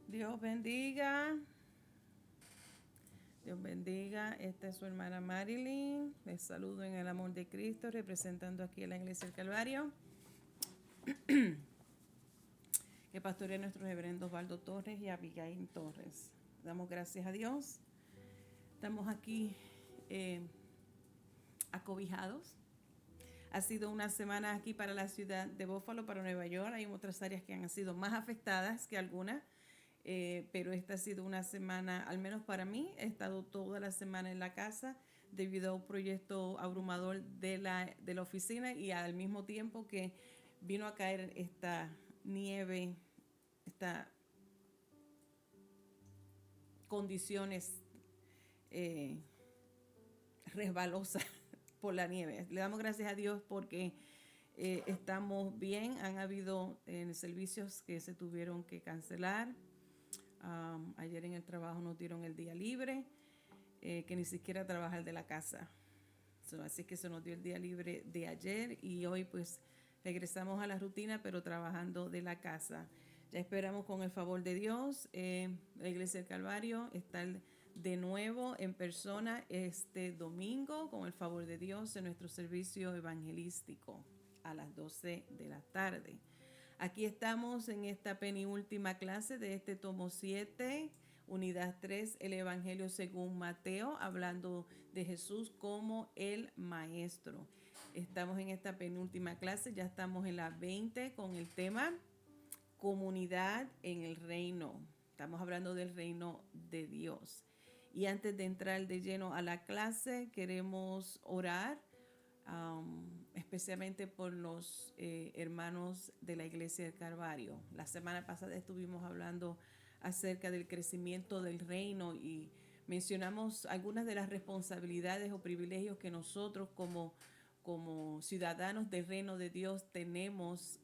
Dios bendiga. Dios bendiga. Esta es su hermana Marilyn. Les saludo en el amor de Cristo, representando aquí a la Iglesia del Calvario. Que pastorea a nuestros reverendos Osvaldo Torres y Abigail Torres. Damos gracias a Dios. Estamos aquí acobijados. Ha sido una semana aquí para la ciudad de Buffalo, para Nueva York. Hay otras áreas que han sido más afectadas que algunas. Pero esta ha sido una semana, al menos para mí, he estado toda la semana en la casa debido a un proyecto abrumador de la oficina y al mismo tiempo que vino a caer esta nieve, estas condiciones eh, resbalosas por la nieve. Le damos gracias a Dios porque estamos bien. Han habido servicios que se tuvieron que cancelar. Ayer en el trabajo nos dieron el día libre, que ni siquiera trabajar de la casa. Así que se nos dio el día libre de ayer y hoy pues regresamos a la rutina, pero trabajando de la casa. Ya esperamos con el favor de Dios, la Iglesia del Calvario estar de nuevo en persona este domingo con el favor de Dios en nuestro servicio evangelístico a las 12 de la tarde. Aquí estamos en esta penúltima clase de este tomo 7, unidad 3, el Evangelio según Mateo, hablando de Jesús como el Maestro. Estamos en esta penúltima clase, ya estamos en la 20 con el tema comunidad en el reino. Estamos hablando del reino de Dios. Y antes de entrar de lleno a la clase, queremos orar especialmente por los hermanos de la Iglesia del Calvario. La semana pasada estuvimos hablando acerca del crecimiento del reino y mencionamos algunas de las responsabilidades o privilegios que nosotros como ciudadanos del reino de Dios tenemos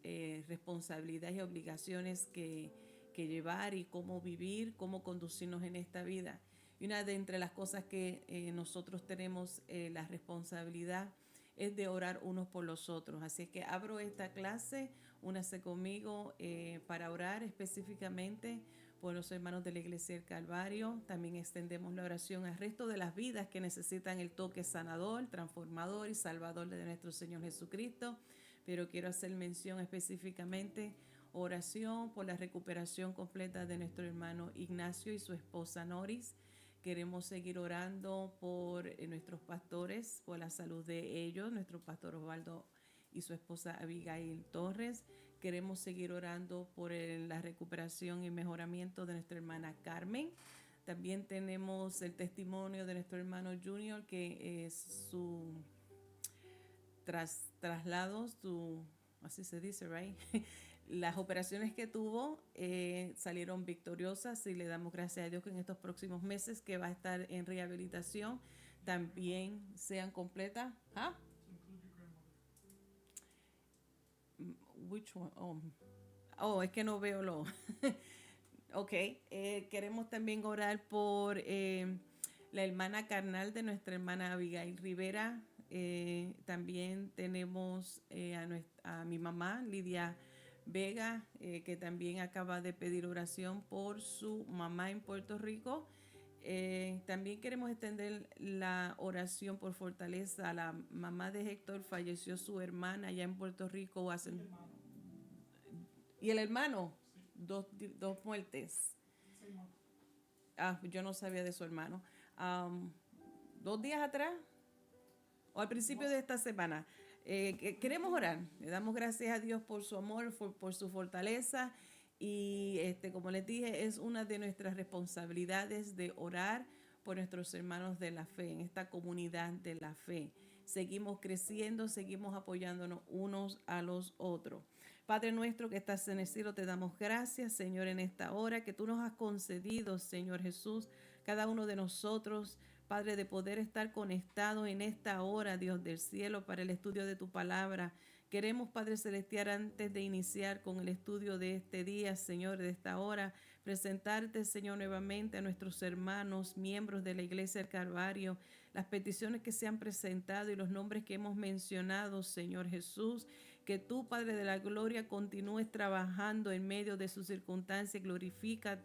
responsabilidades y obligaciones que llevar y cómo vivir, cómo conducirnos en esta vida. Y una de entre las cosas que nosotros tenemos la responsabilidad es de orar unos por los otros. Así que abro esta clase, únase conmigo para orar específicamente por los hermanos de la Iglesia del Calvario. También extendemos la oración al resto de las vidas que necesitan el toque sanador, transformador y salvador de nuestro Señor Jesucristo. Pero quiero hacer mención específicamente oración por la recuperación completa de nuestro hermano Ignacio y su esposa Noris. Queremos seguir orando por nuestros pastores, por la salud de ellos, nuestro pastor Osvaldo y su esposa Abigail Torres. Queremos seguir orando por la recuperación y mejoramiento de nuestra hermana Carmen. También tenemos el testimonio de nuestro hermano Junior, que es su traslado, así se dice, right? Las operaciones que tuvo salieron victoriosas y le damos gracias a Dios que en estos próximos meses que va a estar en rehabilitación también sean completas. ¿Ah? Which one? Es que no veo lo. Ok, queremos también orar por la hermana carnal de nuestra hermana Abigail Rivera. También tenemos a mi mamá, Lidia Vega, que también acaba de pedir oración por su mamá en Puerto Rico. También queremos extender la oración por fortaleza a la mamá de Héctor. Falleció su hermana allá en Puerto Rico y el hermano, dos muertes. Yo no sabía de su hermano. 2 días atrás o al principio de esta semana. Queremos orar. Le damos gracias a Dios por su amor, por su fortaleza. Y como les dije, es una de nuestras responsabilidades de orar por nuestros hermanos de la fe, en esta comunidad de la fe. Seguimos creciendo, seguimos apoyándonos unos a los otros. Padre nuestro que estás en el cielo, te damos gracias, Señor, en esta hora que tú nos has concedido, Señor Jesús, cada uno de nosotros, Padre, de poder estar conectados en esta hora, Dios del cielo, para el estudio de tu palabra. Queremos, Padre Celestial, antes de iniciar con el estudio de este día, Señor, de esta hora, presentarte, Señor, nuevamente a nuestros hermanos, miembros de la Iglesia del Calvario, las peticiones que se han presentado y los nombres que hemos mencionado, Señor Jesús, que tú, Padre de la Gloria, continúes trabajando en medio de sus circunstancias, glorifica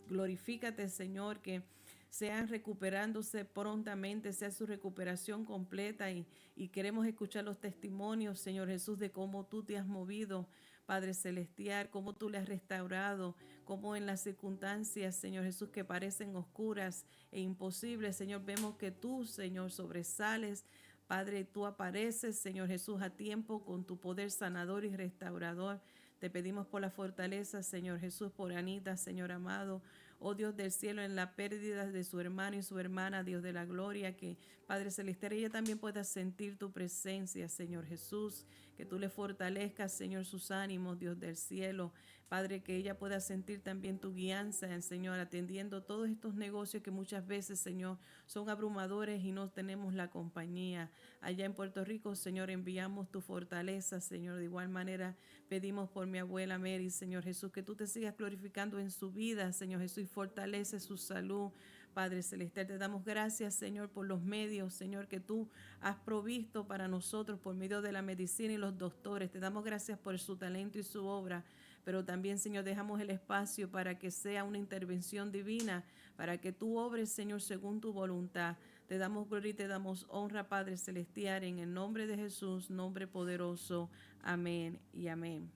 Glorifícate, Señor, que sean recuperándose prontamente, sea su recuperación completa y queremos escuchar los testimonios, Señor Jesús, de cómo tú te has movido, Padre Celestial, cómo tú le has restaurado, cómo en las circunstancias, Señor Jesús, que parecen oscuras e imposibles, Señor, vemos que tú, Señor, sobresales. Padre, tú apareces, Señor Jesús, a tiempo con tu poder sanador y restaurador. Te pedimos por la fortaleza, Señor Jesús, por Anita, Señor amado. Oh Dios del cielo, en la pérdida de su hermano y su hermana, Dios de la gloria, que Padre Celestial, ella también pueda sentir tu presencia, Señor Jesús, que tú le fortalezcas, Señor, sus ánimos, Dios del cielo. Padre, que ella pueda sentir también tu guianza, Señor, atendiendo todos estos negocios que muchas veces, Señor, son abrumadores y no tenemos la compañía. Allá en Puerto Rico, Señor, enviamos tu fortaleza, Señor. De igual manera, pedimos por mi abuela Mary, Señor Jesús, que tú te sigas glorificando en su vida, Señor Jesús, y fortalece su salud. Padre Celestial, te damos gracias, Señor, por los medios, Señor, que tú has provisto para nosotros por medio de la medicina y los doctores. Te damos gracias por su talento y su obra, pero también, Señor, dejamos el espacio para que sea una intervención divina, para que tú obres, Señor, según tu voluntad. Te damos gloria y te damos honra, Padre Celestial, en el nombre de Jesús, nombre poderoso. Amén y amén.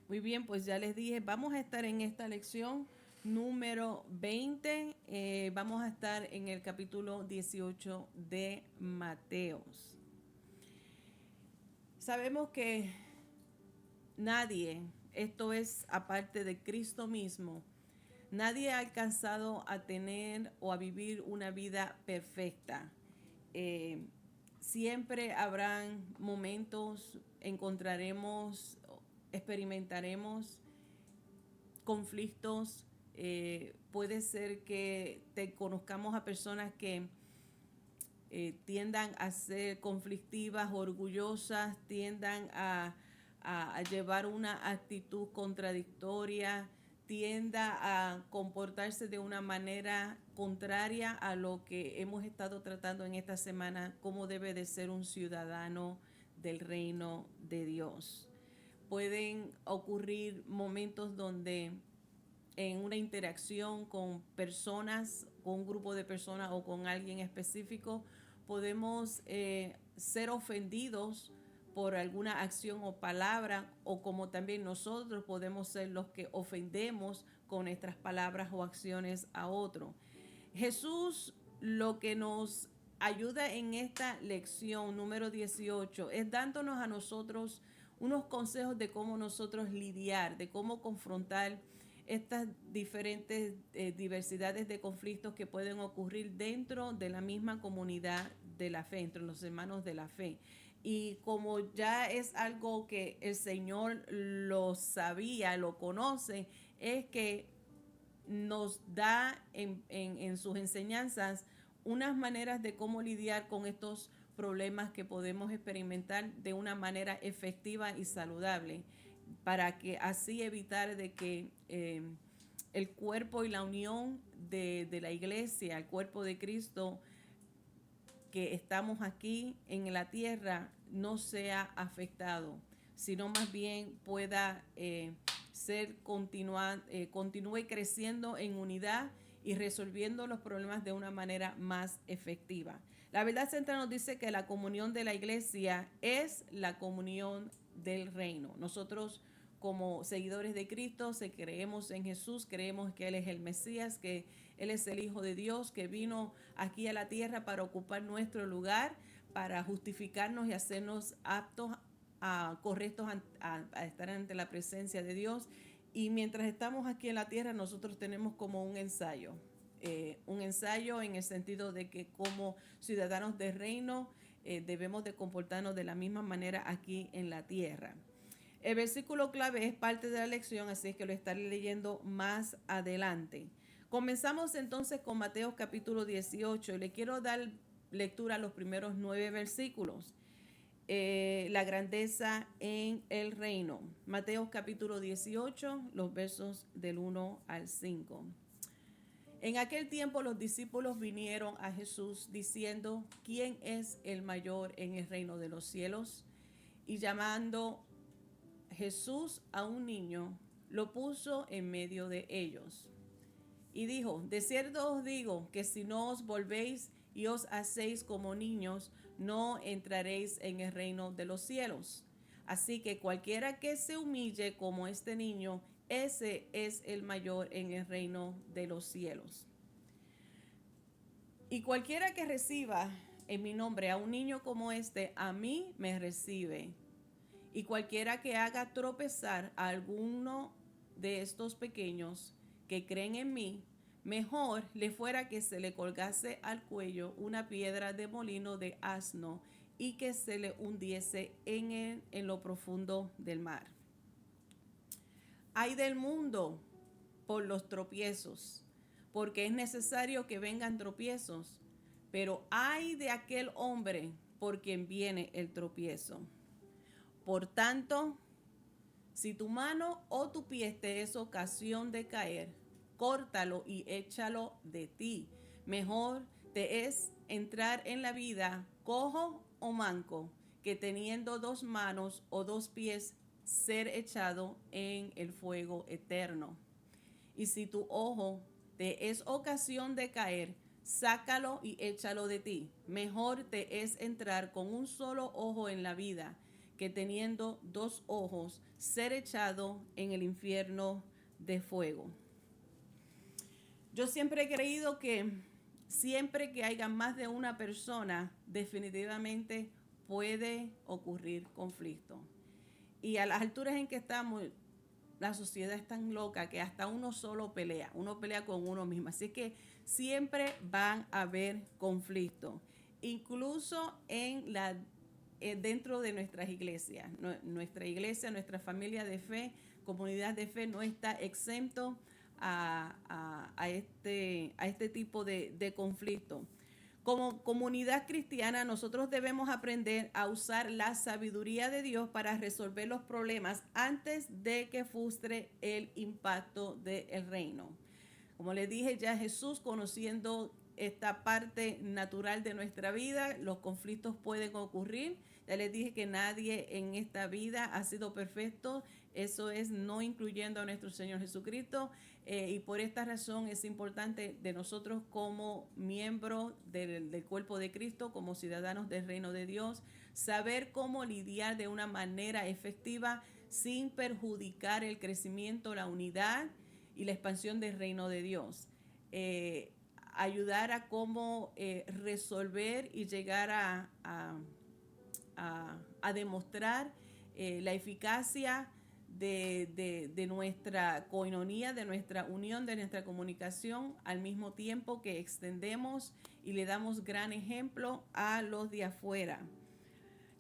Muy bien, pues ya les dije, vamos a estar en esta lección número 20. Vamos a estar en el capítulo 18 de Mateos. Sabemos que nadie, esto es aparte de Cristo mismo, nadie ha alcanzado a tener o a vivir una vida perfecta. Siempre habrán momentos, encontraremos, experimentaremos conflictos. Puede ser que te conozcamos a personas que tiendan a ser conflictivas, orgullosas, tiendan a llevar una actitud contradictoria, tienda a comportarse de una manera contraria a lo que hemos estado tratando en esta semana, cómo debe de ser un ciudadano del reino de Dios. Pueden ocurrir momentos donde en una interacción con personas, con un grupo de personas o con alguien específico, podemos ser ofendidos por alguna acción o palabra, o como también nosotros podemos ser los que ofendemos con nuestras palabras o acciones a otro. Jesús lo que nos ayuda en esta lección número 18 es dándonos a nosotros unos consejos de cómo nosotros lidiar, de cómo confrontar estas diferentes diversidades de conflictos que pueden ocurrir dentro de la misma comunidad de la fe, entre los hermanos de la fe. Y como ya es algo que el Señor lo sabía, lo conoce, es que nos da en sus enseñanzas unas maneras de cómo lidiar con estos problemas que podemos experimentar de una manera efectiva y saludable, para que así evitar de que el cuerpo y la unión de la iglesia, el cuerpo de Cristo, que estamos aquí en la tierra, no sea afectado, sino más bien pueda continúe creciendo en unidad y resolviendo los problemas de una manera más efectiva. La verdad central nos dice que la comunión de la iglesia es la comunión del reino. Nosotros, como seguidores de Cristo, si creemos en Jesús, creemos que Él es el Mesías, que Él es el Hijo de Dios, que vino aquí a la tierra para ocupar nuestro lugar, para justificarnos y hacernos aptos, correctos a estar ante la presencia de Dios. Y mientras estamos aquí en la tierra, nosotros tenemos como un ensayo en el sentido de que como ciudadanos del reino debemos de comportarnos de la misma manera aquí en la tierra. El versículo clave es parte de la lección, así es que lo estaré leyendo más adelante. Comenzamos entonces con Mateo capítulo 18 y le quiero dar lectura a los primeros 9 versículos. La grandeza en el reino. Mateo capítulo 18, los versos del 1 al 5. En aquel tiempo los discípulos vinieron a Jesús diciendo: ¿quién es el mayor en el reino de los cielos? Y llamando Jesús a un niño, lo puso en medio de ellos. Y dijo, de cierto os digo que si no os volvéis y os hacéis como niños, no entraréis en el reino de los cielos. Así que cualquiera que se humille como este niño, ese es el mayor en el reino de los cielos. Y cualquiera que reciba en mi nombre a un niño como este, a mí me recibe. Y cualquiera que haga tropezar a alguno de estos pequeños que creen en mí, mejor le fuera que se le colgase al cuello una piedra de molino de asno y que se le hundiese en lo profundo del mar. Ay del mundo por los tropiezos, porque es necesario que vengan tropiezos, pero ay de aquel hombre por quien viene el tropiezo. Por tanto, si tu mano o tu pie te es ocasión de caer, córtalo y échalo de ti. Mejor te es entrar en la vida cojo o manco, que teniendo 2 manos o 2 pies ser echado en el fuego eterno. Y si tu ojo te es ocasión de caer, sácalo y échalo de ti. Mejor te es entrar con un solo ojo en la vida, que teniendo 2 ojos, ser echado en el infierno de fuego. Yo siempre he creído que siempre que haya más de una persona, definitivamente puede ocurrir conflicto. Y a las alturas en que estamos, la sociedad es tan loca que hasta uno solo pelea, uno pelea con uno mismo. Así que siempre van a haber conflictos, incluso dentro de nuestras iglesias. Nuestra iglesia, nuestra familia de fe, comunidad de fe no está exento a este tipo de conflicto. Como comunidad cristiana, nosotros debemos aprender a usar la sabiduría de Dios para resolver los problemas antes de que frustre el impacto del reino. Como les dije, ya Jesús, conociendo esta parte natural de nuestra vida, los conflictos pueden ocurrir. Ya les dije que nadie en esta vida ha sido perfecto. Eso es no incluyendo a nuestro Señor Jesucristo. Y por esta razón es importante de nosotros como miembros del cuerpo de Cristo, como ciudadanos del reino de Dios, saber cómo lidiar de una manera efectiva sin perjudicar el crecimiento, la unidad y la expansión del reino de Dios. Ayudar a cómo resolver y llegar a demostrar la eficacia de nuestra coinonía, de nuestra unión, de nuestra comunicación, al mismo tiempo que extendemos y le damos gran ejemplo a los de afuera.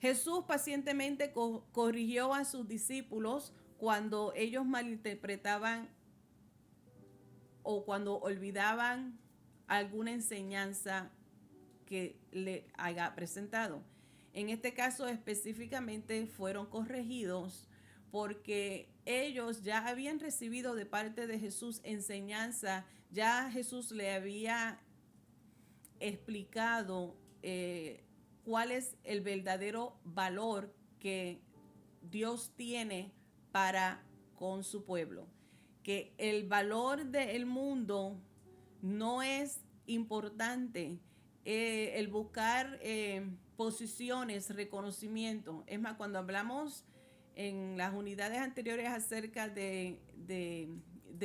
Jesús pacientemente corrigió a sus discípulos cuando ellos malinterpretaban o cuando olvidaban alguna enseñanza que le haya presentado. En este caso específicamente fueron corregidos porque ellos ya habían recibido de parte de Jesús enseñanza, ya Jesús le había explicado cuál es el verdadero valor que Dios tiene para con su pueblo. Que el valor del mundo no es importante. El buscar posiciones, reconocimiento. Es más, cuando hablamos en las unidades anteriores acerca de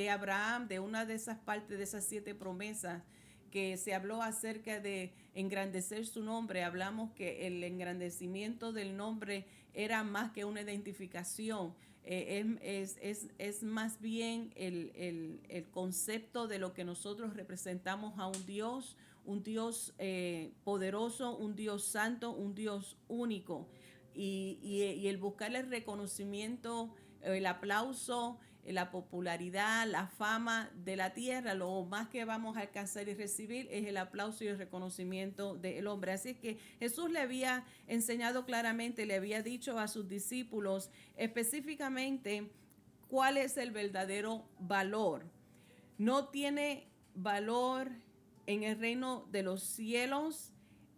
Abraham, de una de esas partes de esas 7 promesas, que se habló acerca de engrandecer su nombre, hablamos que el engrandecimiento del nombre era más que una identificación, es más bien el concepto de lo que nosotros representamos a un Dios poderoso, un Dios santo, un Dios único. Y el buscar el reconocimiento, el aplauso, la popularidad, la fama de la tierra, lo más que vamos a alcanzar y recibir es el aplauso y el reconocimiento del hombre. Así que Jesús le había enseñado claramente, le había dicho a sus discípulos específicamente cuál es el verdadero valor. No tiene valor en el reino de los cielos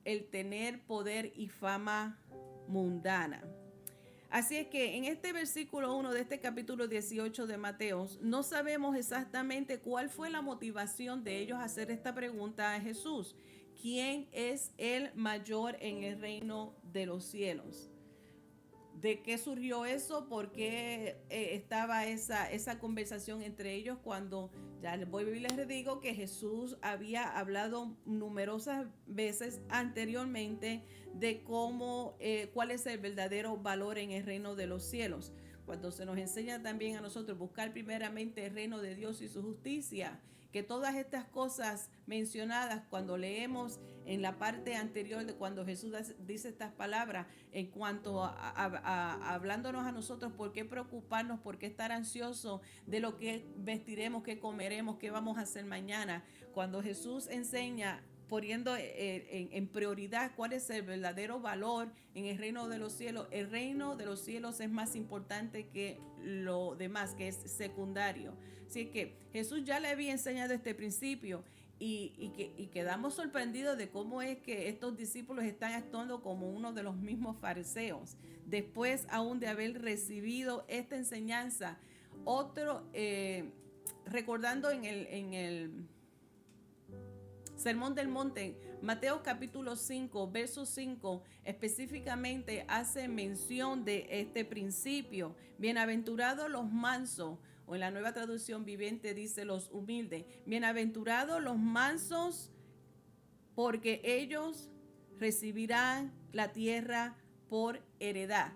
el tener poder y fama mundana. Así es que en este versículo 1 de este capítulo 18 de Mateos, no sabemos exactamente cuál fue la motivación de ellos hacer esta pregunta a Jesús. ¿Quién es el mayor en el reino de los cielos? ¿De qué surgió eso? ¿Por qué estaba esa conversación entre ellos cuando ya les voy y les digo que Jesús había hablado numerosas veces anteriormente de cómo, cuál es el verdadero valor en el reino de los cielos? Cuando se nos enseña también a nosotros buscar primeramente el reino de Dios y su justicia, que todas estas cosas mencionadas cuando leemos en la parte anterior de cuando Jesús dice estas palabras en cuanto hablándonos a nosotros por qué preocuparnos, por qué estar ansiosos de lo que vestiremos, qué comeremos, qué vamos a hacer mañana. Cuando Jesús enseña poniendo en prioridad cuál es el verdadero valor en el reino de los cielos. El reino de los cielos es más importante que lo demás, que es secundario. Así que Jesús ya le había enseñado este principio y quedamos sorprendidos de cómo es que estos discípulos están actuando como uno de los mismos fariseos. Después aún de haber recibido esta enseñanza, recordando en el Sermón del Monte, Mateo capítulo 5, verso 5, específicamente hace mención de este principio. Bienaventurados los mansos, o en la Nueva Traducción Viviente dice los humildes. Bienaventurados los mansos, porque ellos recibirán la tierra por heredad.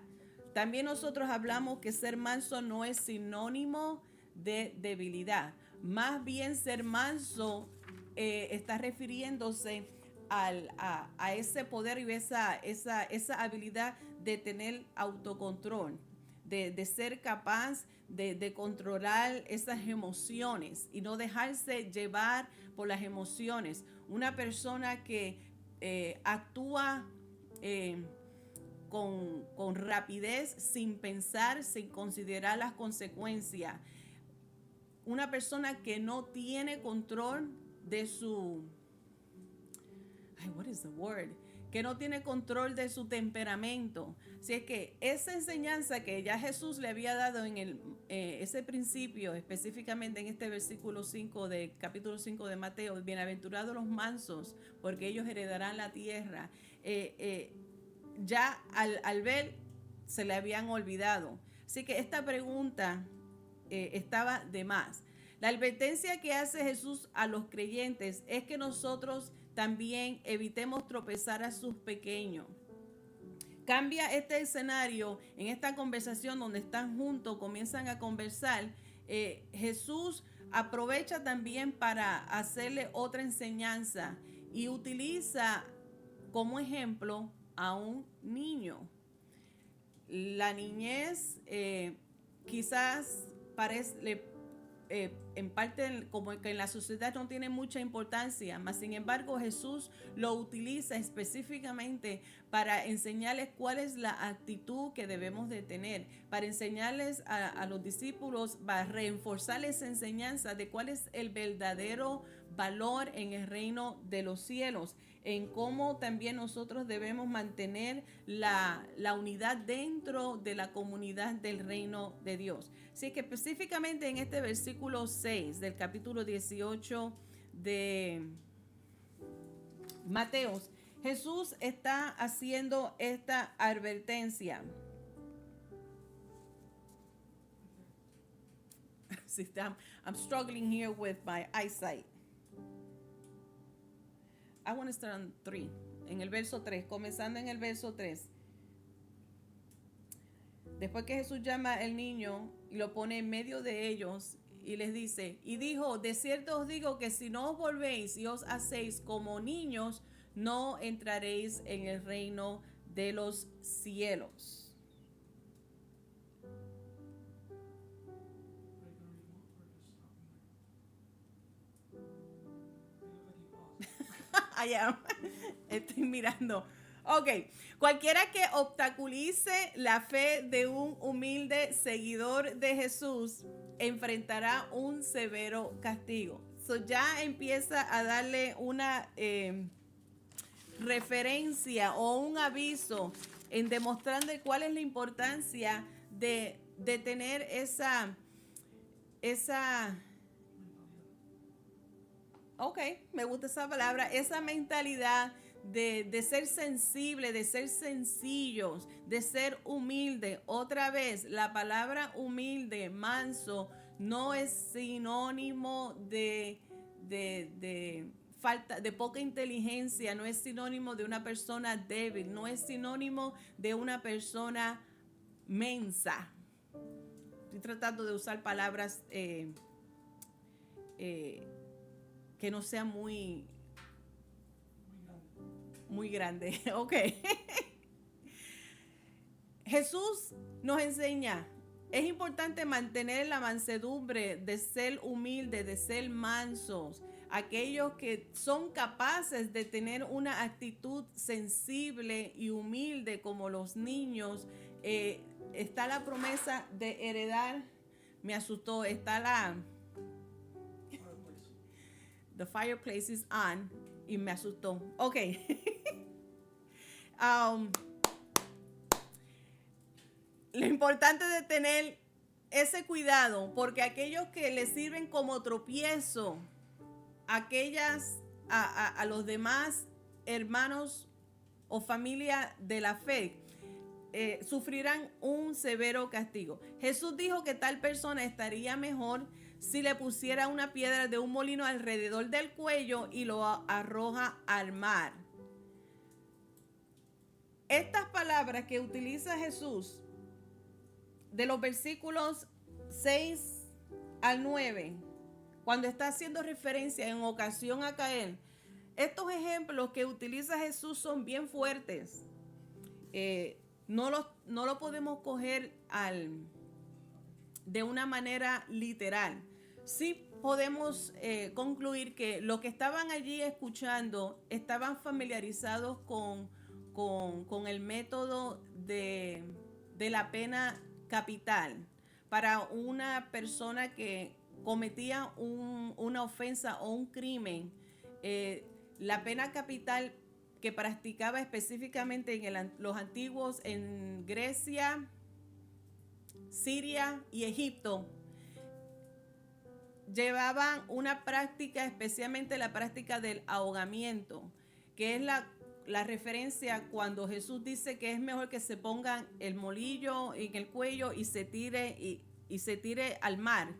También nosotros hablamos que ser manso no es sinónimo de debilidad. Más bien ser manso está refiriéndose a ese poder y esa habilidad de tener autocontrol, de ser capaz de controlar esas emociones y no dejarse llevar por las emociones. Una persona que actúa con rapidez, sin pensar, sin considerar las consecuencias. Una persona que no tiene control de su, what is the word? Que no tiene control de su temperamento. Así es que esa enseñanza que ya Jesús le había dado en ese principio, específicamente en este versículo 5 de capítulo 5 de Mateo, bienaventurados los mansos, porque ellos heredarán la tierra. Ya al ver se le habían olvidado. Así que esta pregunta estaba de más. La advertencia que hace Jesús a los creyentes es que nosotros también evitemos tropezar a sus pequeños. Cambia este escenario en esta conversación donde están juntos, comienzan a conversar. Jesús aprovecha también para hacerle otra enseñanza y utiliza como ejemplo a un niño. La niñez quizás en parte como que en la sociedad no tiene mucha importancia, mas sin embargo Jesús lo utiliza específicamente para enseñarles cuál es la actitud que debemos de tener, para enseñarles a los discípulos, para reforzarles esa enseñanza de cuál es el verdadero valor en el reino de los cielos, en cómo también nosotros debemos mantener la unidad dentro de la comunidad del reino de Dios. Así que específicamente en este versículo 6 del capítulo 18 de Mateos, Jesús está haciendo esta advertencia. I'm struggling here with my eyesight. I want to start on 3, en el verso 3, comenzando en el verso 3. Después que Jesús llama al niño y lo pone en medio de ellos y les dice, y dijo, de cierto os digo que si no os volvéis y os hacéis como niños, no entraréis en el reino de los cielos. I am. Estoy mirando. Ok, cualquiera que obstaculice la fe de un humilde seguidor de Jesús enfrentará un severo castigo. So ya empieza a darle una referencia o un aviso en demostrando cuál es la importancia de tener esa, ok, me gusta esa palabra, esa mentalidad de ser sensible, de ser sencillos, de ser humilde. Otra vez, la palabra humilde, manso, no es sinónimo de falta, de poca inteligencia, no es sinónimo de una persona débil, no es sinónimo de una persona mensa. Estoy tratando de usar palabras que no sean muy grandes. Ok. Jesús nos enseña, es importante mantener la mansedumbre, de ser humilde, de ser mansos. Aquellos que son capaces de tener una actitud sensible y humilde como los niños, está la promesa de heredar. Me asustó, está the fireplace is on y me asustó. Ok. Lo importante de tener ese cuidado, porque aquellos que le sirven como tropiezo, a los demás hermanos o familia de la fe, sufrirán un severo castigo. Jesús dijo que tal persona estaría mejor si le pusiera una piedra de un molino alrededor del cuello y lo arroja al mar. Estas palabras que utiliza Jesús de los versículos 6 al 9, cuando está haciendo referencia en ocasión a Caín, estos ejemplos que utiliza Jesús son bien fuertes. No lo podemos coger de una manera literal. Sí podemos concluir que los que estaban allí escuchando estaban familiarizados con el método de la pena capital para una persona que cometía una ofensa o un crimen. La pena capital que practicaba específicamente en los antiguos en Grecia, Siria y Egipto, llevaban una práctica, especialmente la práctica del ahogamiento, que es la referencia cuando Jesús dice que es mejor que se pongan el molillo en el cuello y se tire y se tire al mar.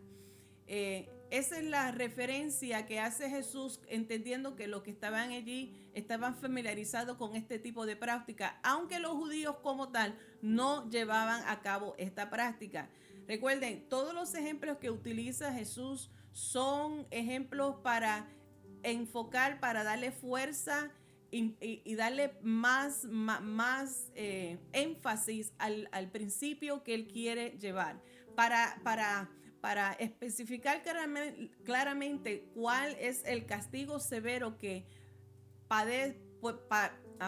Esa es la referencia que hace Jesús, entendiendo que los que estaban allí estaban familiarizados con este tipo de práctica, aunque los judíos como tal no llevaban a cabo esta práctica. Recuerden, todos los ejemplos que utiliza Jesús son ejemplos para enfocar, para darle fuerza y darle más énfasis al principio que él quiere llevar. Para especificar claramente cuál es el castigo severo que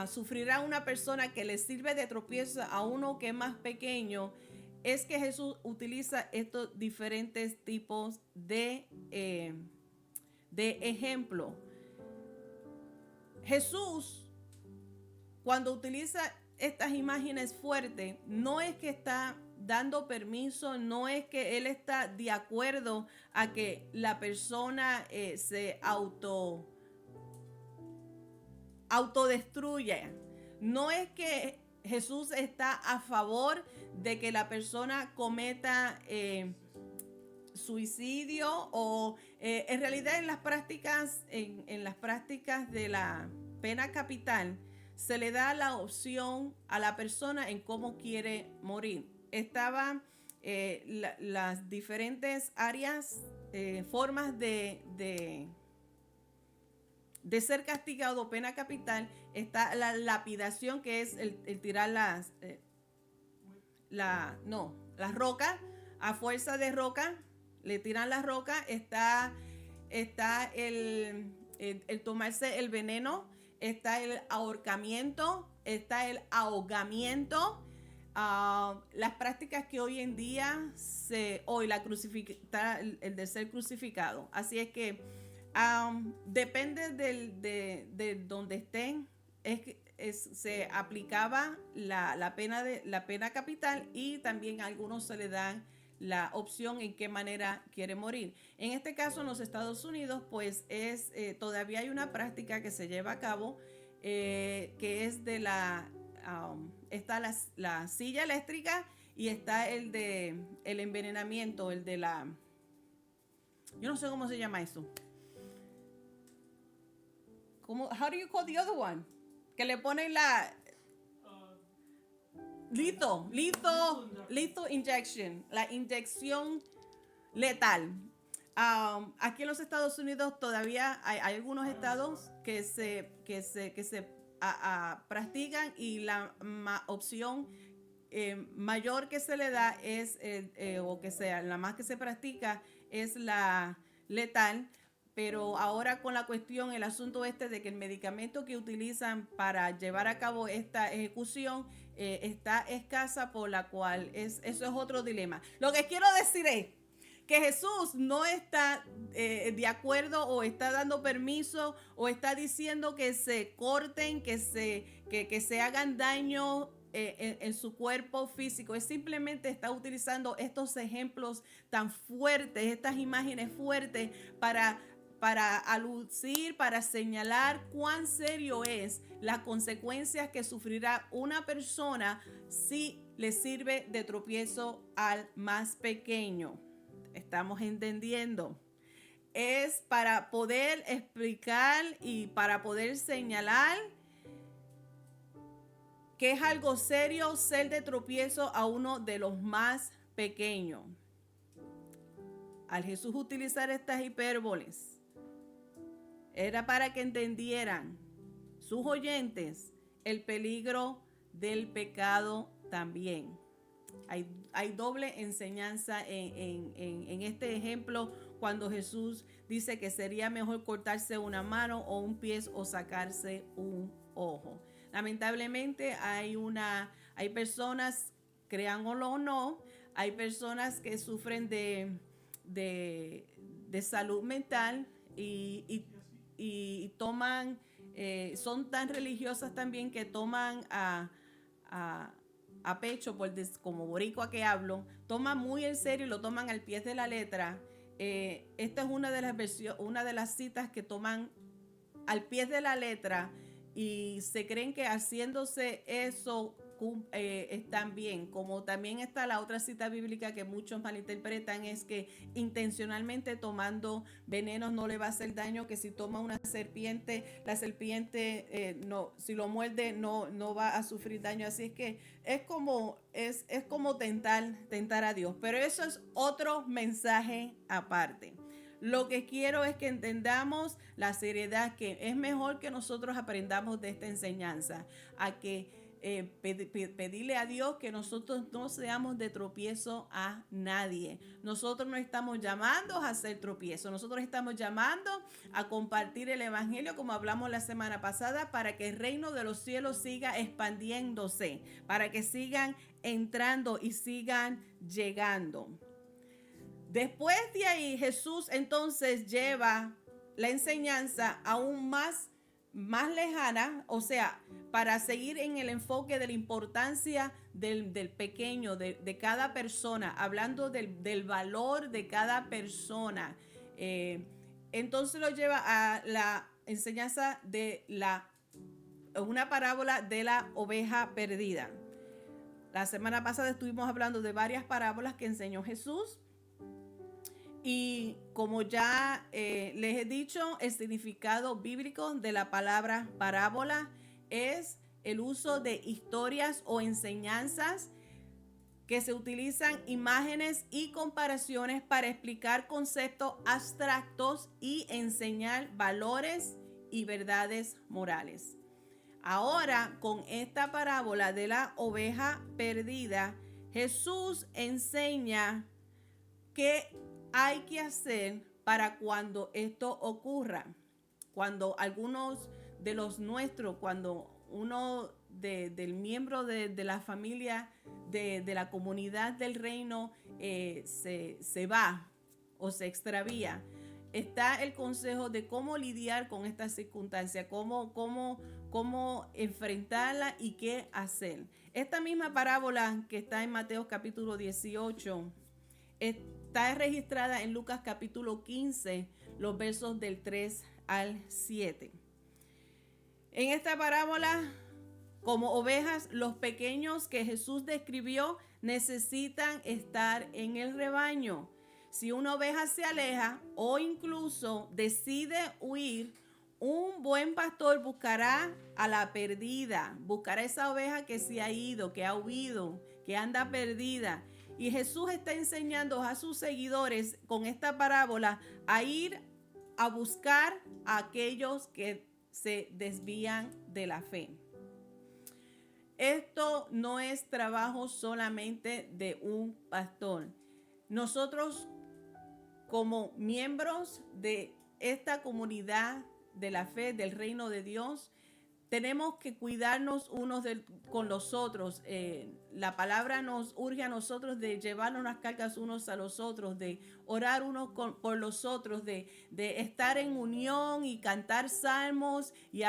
sufrirá una persona que le sirve de tropiezo a uno que es más pequeño, es que Jesús utiliza estos diferentes tipos de ejemplo. Jesús, cuando utiliza estas imágenes fuertes, no es que está dando permiso, no es que él está de acuerdo a que la persona se autodestruya. No es que Jesús está a favor de que la persona cometa suicidio o en realidad en las prácticas de la pena capital se le da la opción a la persona en cómo quiere morir. Estaban las diferentes áreas, formas de ser castigado, pena capital. Está la lapidación, que es el tirar las rocas, a fuerza de roca, le tiran la roca. Está el tomarse el veneno, está el ahorcamiento, está el ahogamiento. Las prácticas que hoy en día el de ser crucificado. Así es que depende de donde estén se aplicaba la pena capital, y también a algunos se le dan la opción en qué manera quiere morir. En este caso, en los Estados Unidos, pues todavía hay una práctica que se lleva a cabo, que es está la silla eléctrica, y está el envenenamiento, yo no sé cómo se llama eso. How do you call the other one? Que le ponen lethal injection, la inyección letal. Aquí en los Estados Unidos todavía hay algunos estados que se practican, y la opción mayor que se le da es, o que sea, la más que se practica es la letal. Pero ahora, con la cuestión, el asunto de que el medicamento que utilizan para llevar a cabo esta ejecución está escasa, por la cual eso es otro dilema. Lo que quiero decir es que Jesús no está de acuerdo, o está dando permiso, o está diciendo que se corten, que se hagan daño en su cuerpo físico. Es simplemente está utilizando estos ejemplos tan fuertes, estas imágenes fuertes, para alucir, para señalar cuán serio es las consecuencias que sufrirá una persona si le sirve de tropiezo al más pequeño. ¿Estamos entendiendo? Es para poder explicar y para poder señalar que es algo serio ser de tropiezo a uno de los más pequeños. Al Jesús utilizar estas hipérboles, era para que entendieran sus oyentes el peligro del pecado también. Hay doble enseñanza en este ejemplo, cuando Jesús dice que sería mejor cortarse una mano o un pie, o sacarse un ojo. Lamentablemente hay personas, créanlo o no, hay personas que sufren de salud mental, y toman, son tan religiosas también, que toman a pecho, como boricua que hablo, toman muy en serio y lo toman al pie de la letra. Esta es una de las citas que toman al pie de la letra, y se creen que haciéndose eso están bien. Como también está la otra cita bíblica que muchos malinterpretan, es que intencionalmente tomando venenos no le va a hacer daño, que si toma una serpiente, la serpiente si lo muerde no va a sufrir daño. Así es que es como tentar a Dios, pero eso es otro mensaje aparte. Lo que quiero es que entendamos la seriedad, que es mejor que nosotros aprendamos de esta enseñanza, a que pedirle a Dios que nosotros no seamos de tropiezo a nadie. Nosotros no estamos llamando a hacer tropiezo, nosotros estamos llamando a compartir el evangelio, como hablamos la semana pasada, para que el reino de los cielos siga expandiéndose, para que sigan entrando y sigan llegando. Después de ahí, Jesús entonces lleva la enseñanza aún más lejana, o sea, para seguir en el enfoque de la importancia del pequeño, de cada persona, hablando del valor de cada persona. Entonces lo lleva a la enseñanza de una parábola de la oveja perdida. La semana pasada estuvimos hablando de varias parábolas que enseñó Jesús. Y como ya les he dicho, el significado bíblico de la palabra parábola es el uso de historias o enseñanzas que se utilizan imágenes y comparaciones para explicar conceptos abstractos y enseñar valores y verdades morales. Ahora, con esta parábola de la oveja perdida, Jesús enseña que hay que hacer para cuando esto ocurra. Cuando algunos de los nuestros, cuando uno del miembro de la familia, de la comunidad del reino se va o se extravía, está el consejo de cómo lidiar con esta circunstancia, cómo cómo enfrentarla y qué hacer. Esta misma parábola que está en Mateo capítulo 18 está registrada en Lucas capítulo 15, los versos del 3 al 7. En esta parábola, como ovejas, los pequeños que Jesús describió necesitan estar en el rebaño. Si una oveja se aleja o incluso decide huir, un buen pastor buscará a la perdida, buscará esa oveja que se ha ido, que ha huido, que anda perdida. Y Jesús está enseñando a sus seguidores con esta parábola a ir a buscar a aquellos que se desvían de la fe. Esto no es trabajo solamente de un pastor. Nosotros, como miembros de esta comunidad de la fe, del reino de Dios, tenemos que cuidarnos unos con los otros. La palabra nos urge a nosotros de llevarnos las cargas unos a los otros, de orar unos por los otros, de estar en unión y cantar salmos y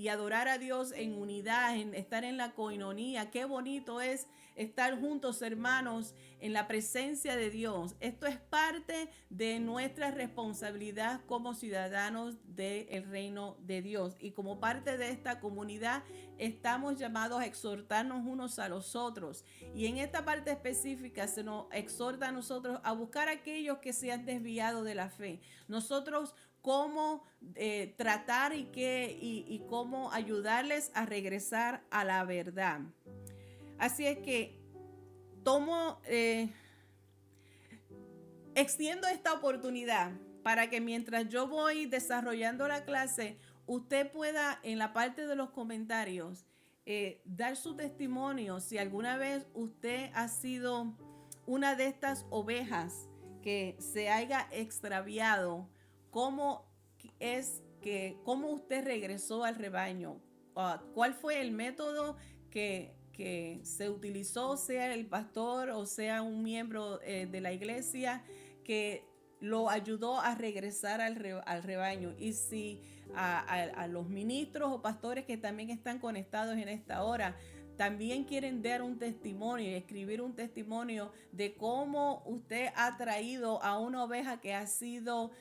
adorar a Dios en unidad, en estar en la coinonía. Qué bonito es estar juntos, hermanos, en la presencia de Dios. Esto es parte de nuestra responsabilidad como ciudadanos del reino de Dios. Y como parte de esta comunidad, estamos llamados a exhortarnos unos a los otros. Y en esta parte específica se nos exhorta a nosotros a buscar a aquellos que se han desviado de la fe. Nosotros cómo tratar y cómo ayudarles a regresar a la verdad. Así es que extiendo esta oportunidad para que mientras yo voy desarrollando la clase, usted pueda en la parte de los comentarios dar su testimonio. Si alguna vez usted ha sido una de estas ovejas que se haya extraviado, cómo usted regresó al rebaño, cuál fue el método que se utilizó, sea el pastor o sea un miembro de la iglesia, que lo ayudó a regresar al rebaño. Y si a los ministros o pastores que también están conectados en esta hora también quieren dar un testimonio y escribir un testimonio de cómo usted ha traído a una oveja que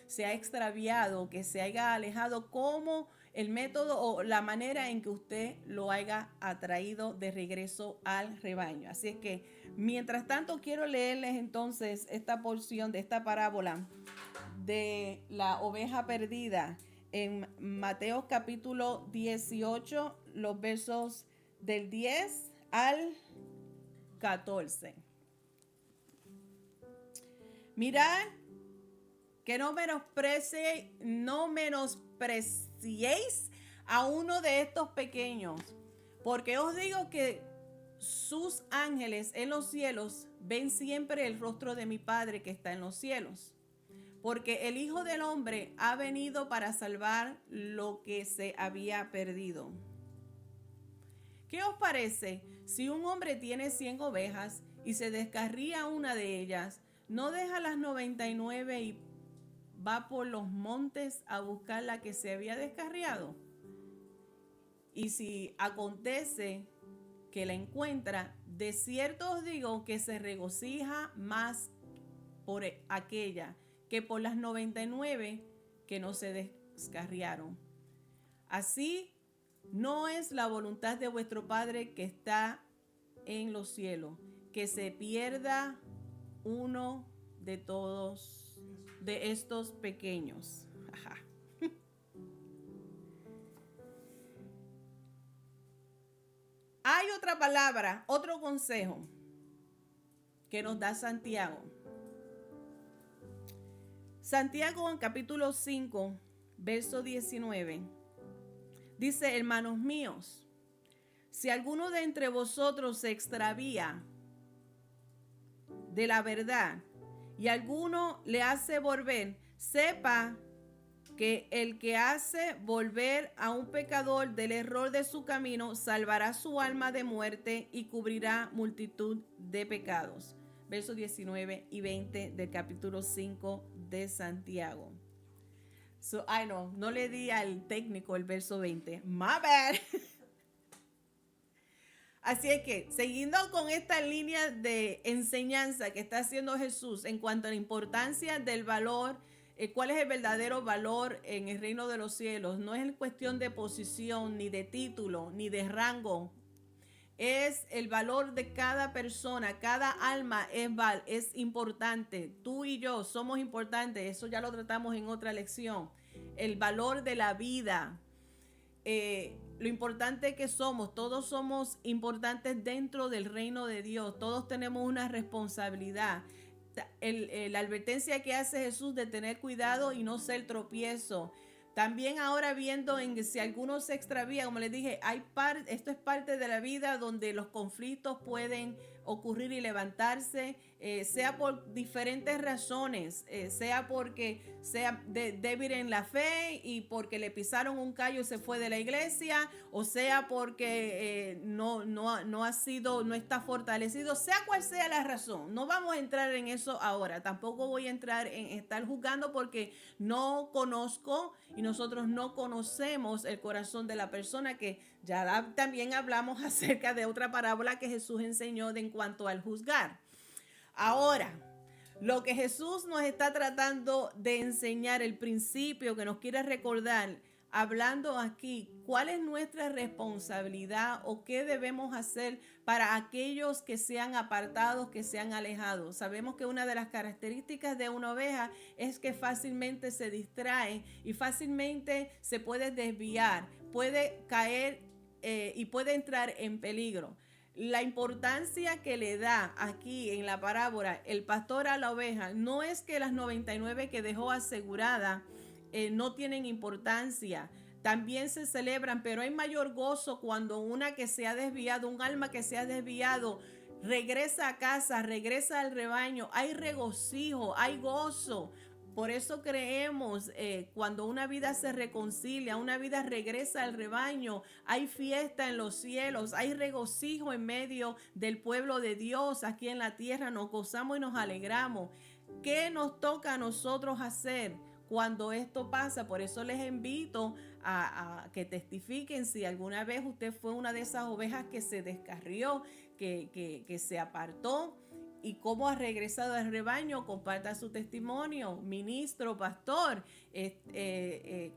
se ha extraviado, que se haya alejado, cómo el método o la manera en que usted lo haya atraído de regreso al rebaño. Así es que, mientras tanto, quiero leerles entonces esta porción de esta parábola de la oveja perdida en Mateo capítulo 18, los versos del 10 al 14. Mirad que no menospreciéis a uno de estos pequeños, porque os digo que sus ángeles en los cielos ven siempre el rostro de mi Padre que está en los cielos. Porque el Hijo del Hombre ha venido para salvar lo que se había perdido. ¿Qué os parece si un hombre tiene 100 ovejas y se descarría una de ellas, no deja las 99 y va por los montes a buscar la que se había descarriado? Y si acontece que la encuentra, de cierto os digo que se regocija más por aquella que por las 99 que no se descarriaron. Así no es la voluntad de vuestro Padre que está en los cielos, que se pierda uno de todos de estos pequeños. Hay otra palabra, otro consejo que nos da Santiago. Santiago en capítulo 5, verso 19. Dice: hermanos míos, si alguno de entre vosotros se extravía de la verdad y alguno le hace volver, sepa que el que hace volver a un pecador del error de su camino salvará su alma de muerte y cubrirá multitud de pecados. Versos 19 y 20 del capítulo 5 de Santiago. So, ay no le di al técnico el verso 20. My bad. Así es que, siguiendo con esta línea de enseñanza que está haciendo Jesús en cuanto a la importancia del valor, cuál es el verdadero valor en el reino de los cielos, no es cuestión de posición, ni de título, ni de rango. Es el valor de cada persona, cada alma es importante. Tú y yo somos importantes, eso ya lo tratamos en otra lección. El valor de la vida, lo importante que somos, todos somos importantes dentro del reino de Dios, todos tenemos una responsabilidad. La advertencia que hace Jesús de tener cuidado y no ser tropiezo. También ahora viendo en si alguno se extravía, como les dije, esto es parte de la vida donde los conflictos pueden ocurrir y levantarse, sea por diferentes razones, sea porque sea débil en la fe y porque le pisaron un callo y se fue de la iglesia, o sea porque no está fortalecido, sea cual sea la razón. No vamos a entrar en eso ahora, tampoco voy a entrar en estar juzgando porque no conozco y nosotros no conocemos el corazón de la persona, que ya también hablamos acerca de otra parábola que Jesús enseñó en cuanto al juzgar. Ahora, lo que Jesús nos está tratando de enseñar, el principio que nos quiere recordar, hablando aquí, cuál es nuestra responsabilidad o qué debemos hacer para aquellos que se han apartado, que se han alejado. Sabemos que una de las características de una oveja es que fácilmente se distrae y fácilmente se puede desviar, puede caer y puede entrar en peligro. La importancia que le da aquí en la parábola el pastor a la oveja no es que las 99 que dejó asegurada no tienen importancia. También se celebran, pero hay mayor gozo cuando una que se ha desviado, un alma que se ha desviado, regresa a casa, regresa al rebaño. Hay regocijo, hay gozo. Por eso creemos, cuando una vida se reconcilia, una vida regresa al rebaño, hay fiesta en los cielos, hay regocijo en medio del pueblo de Dios aquí en la tierra, nos gozamos y nos alegramos. ¿Qué nos toca a nosotros hacer cuando esto pasa? Por eso les invito a que testifiquen si alguna vez usted fue una de esas ovejas que se descarrió, que se apartó, y cómo ha regresado al rebaño. Comparta su testimonio, ministro, pastor,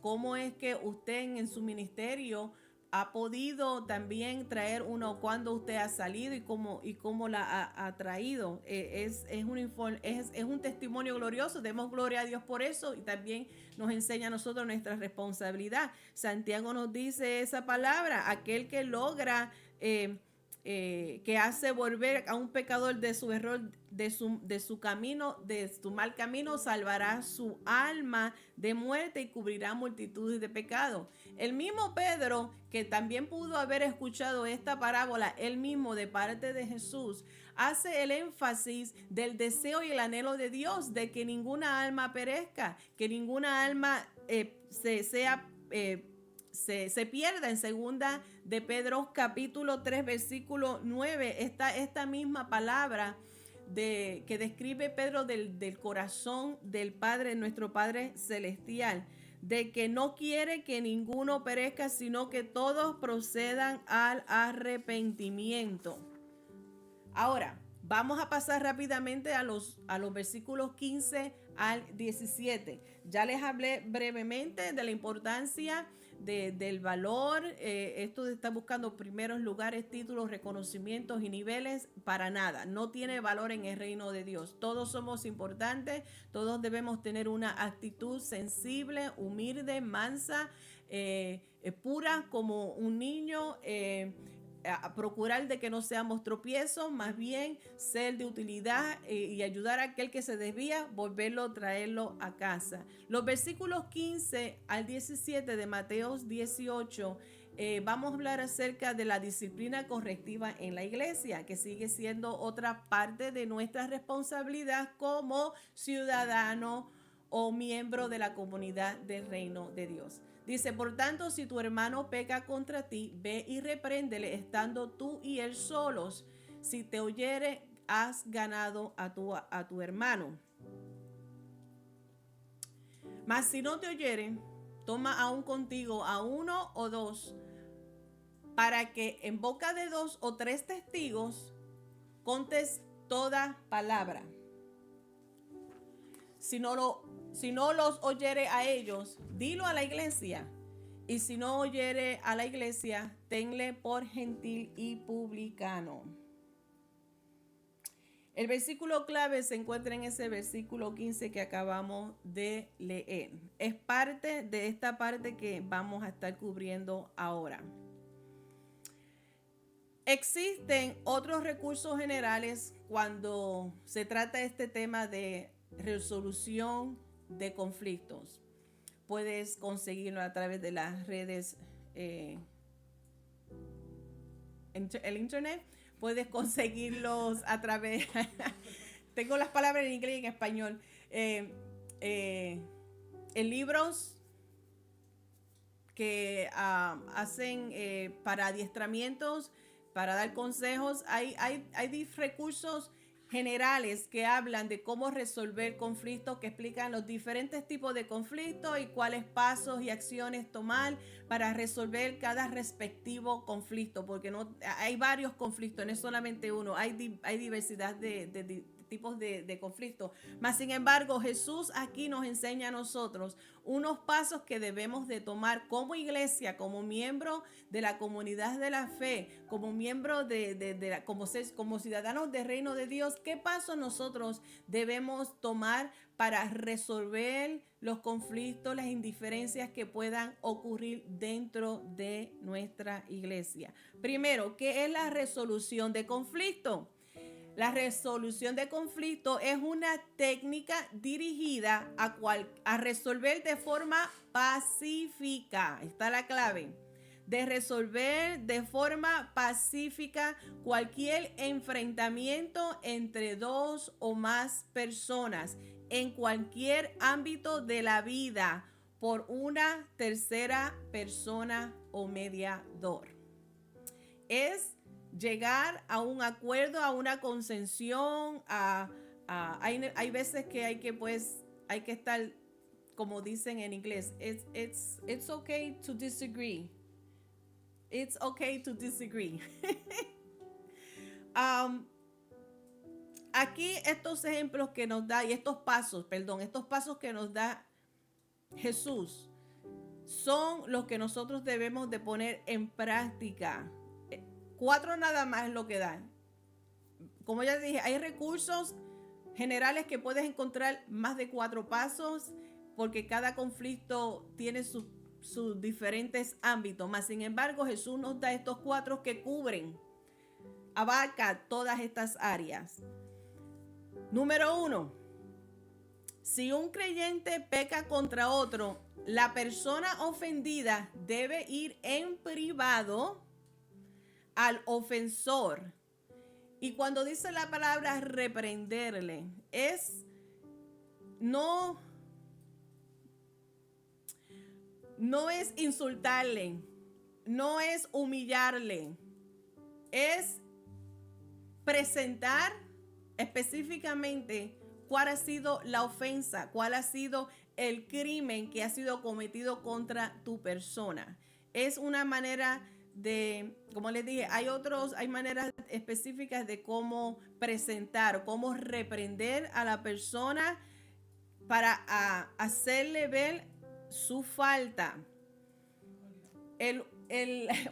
cómo es que usted en su ministerio ha podido también traer uno, cuando usted ha salido y cómo la ha traído. Es un testimonio glorioso, demos gloria a Dios por eso, y también nos enseña a nosotros nuestra responsabilidad. Santiago nos dice esa palabra: aquel que logra que hace volver a un pecador de su error, de su camino, de su mal camino, salvará su alma de muerte y cubrirá multitudes de pecados. El mismo Pedro, que también pudo haber escuchado esta parábola, él mismo de parte de Jesús, hace el énfasis del deseo y el anhelo de Dios de que ninguna alma perezca, que ninguna alma se pierda. En segunda de Pedro capítulo 3 versículo 9 está esta misma palabra que describe Pedro del corazón del Padre, nuestro Padre celestial, de que no quiere que ninguno perezca, sino que todos procedan al arrepentimiento. Ahora, vamos a pasar rápidamente a los versículos 15 al 17. Ya les hablé brevemente de la importancia del valor, esto de estar buscando primeros lugares, títulos, reconocimientos y niveles, para nada, no tiene valor en el reino de Dios. Todos somos importantes, todos debemos tener una actitud sensible, humilde, mansa, pura como un niño, a procurar de que no seamos tropiezos, más bien ser de utilidad y ayudar a aquel que se desvía, traerlo a casa. Los versículos 15 al 17 de Mateo 18, vamos a hablar acerca de la disciplina correctiva en la iglesia, que sigue siendo otra parte de nuestra responsabilidad como ciudadano o miembro de la comunidad del reino de Dios. Dice: por tanto, si tu hermano peca contra ti, ve y repréndele, estando tú y él solos. Si te oyere, has ganado a tu hermano. Mas si no te oyeren, toma aún contigo a 1 o 2, para que en boca de 2 o 3 testigos contes toda palabra. Si no los oyere a ellos, dilo a la iglesia. Y si no oyere a la iglesia, tenle por gentil y publicano. El versículo clave se encuentra en ese versículo 15 que acabamos de leer. Es parte de esta parte que vamos a estar cubriendo ahora. Existen otros recursos generales cuando se trata de este tema de resolución de conflictos. Puedes conseguirlo a través de las redes, el internet. Puedes conseguirlos a través, tengo las palabras en inglés y en español, en libros que hacen para adiestramientos, para dar consejos. Hay recursos generales que hablan de cómo resolver conflictos, que explican los diferentes tipos de conflictos y cuáles pasos y acciones tomar para resolver cada respectivo conflicto, porque no hay varios conflictos, no es solamente uno, hay diversidad de tipos de conflictos. Mas sin embargo, Jesús aquí nos enseña a nosotros unos pasos que debemos de tomar como iglesia, como miembro de la comunidad de la fe, como miembro como ciudadanos del reino de Dios. ¿Qué pasos nosotros debemos tomar para resolver los conflictos, las indiferencias que puedan ocurrir dentro de nuestra iglesia? Primero, ¿qué es la resolución de conflicto? La resolución de conflicto es una técnica dirigida a resolver de forma pacífica. Está la clave. De resolver de forma pacífica cualquier enfrentamiento entre dos o más personas en cualquier ámbito de la vida por una tercera persona o mediador. Es llegar a un acuerdo, a una concesión, hay veces que hay que estar, como dicen en inglés, it's okay to disagree. It's okay to disagree. Aquí estos ejemplos que nos da, y estos pasos que nos da Jesús, son los que nosotros debemos de poner en práctica. 4 nada más es lo que dan. Como ya dije, hay recursos generales que puedes encontrar más de 4 pasos, porque cada conflicto tiene sus diferentes ámbitos. Mas sin embargo, Jesús nos da estos 4 que abarca todas estas áreas. Número 1. Si un creyente peca contra otro, la persona ofendida debe ir en privado al ofensor. Y cuando dice la palabra reprenderle, no es insultarle, no es humillarle, es presentar específicamente cuál ha sido la ofensa, cuál ha sido el crimen que ha sido cometido contra tu persona. Es una manera de, como les dije, hay maneras específicas de cómo presentar, cómo reprender a la persona para hacerle ver su falta.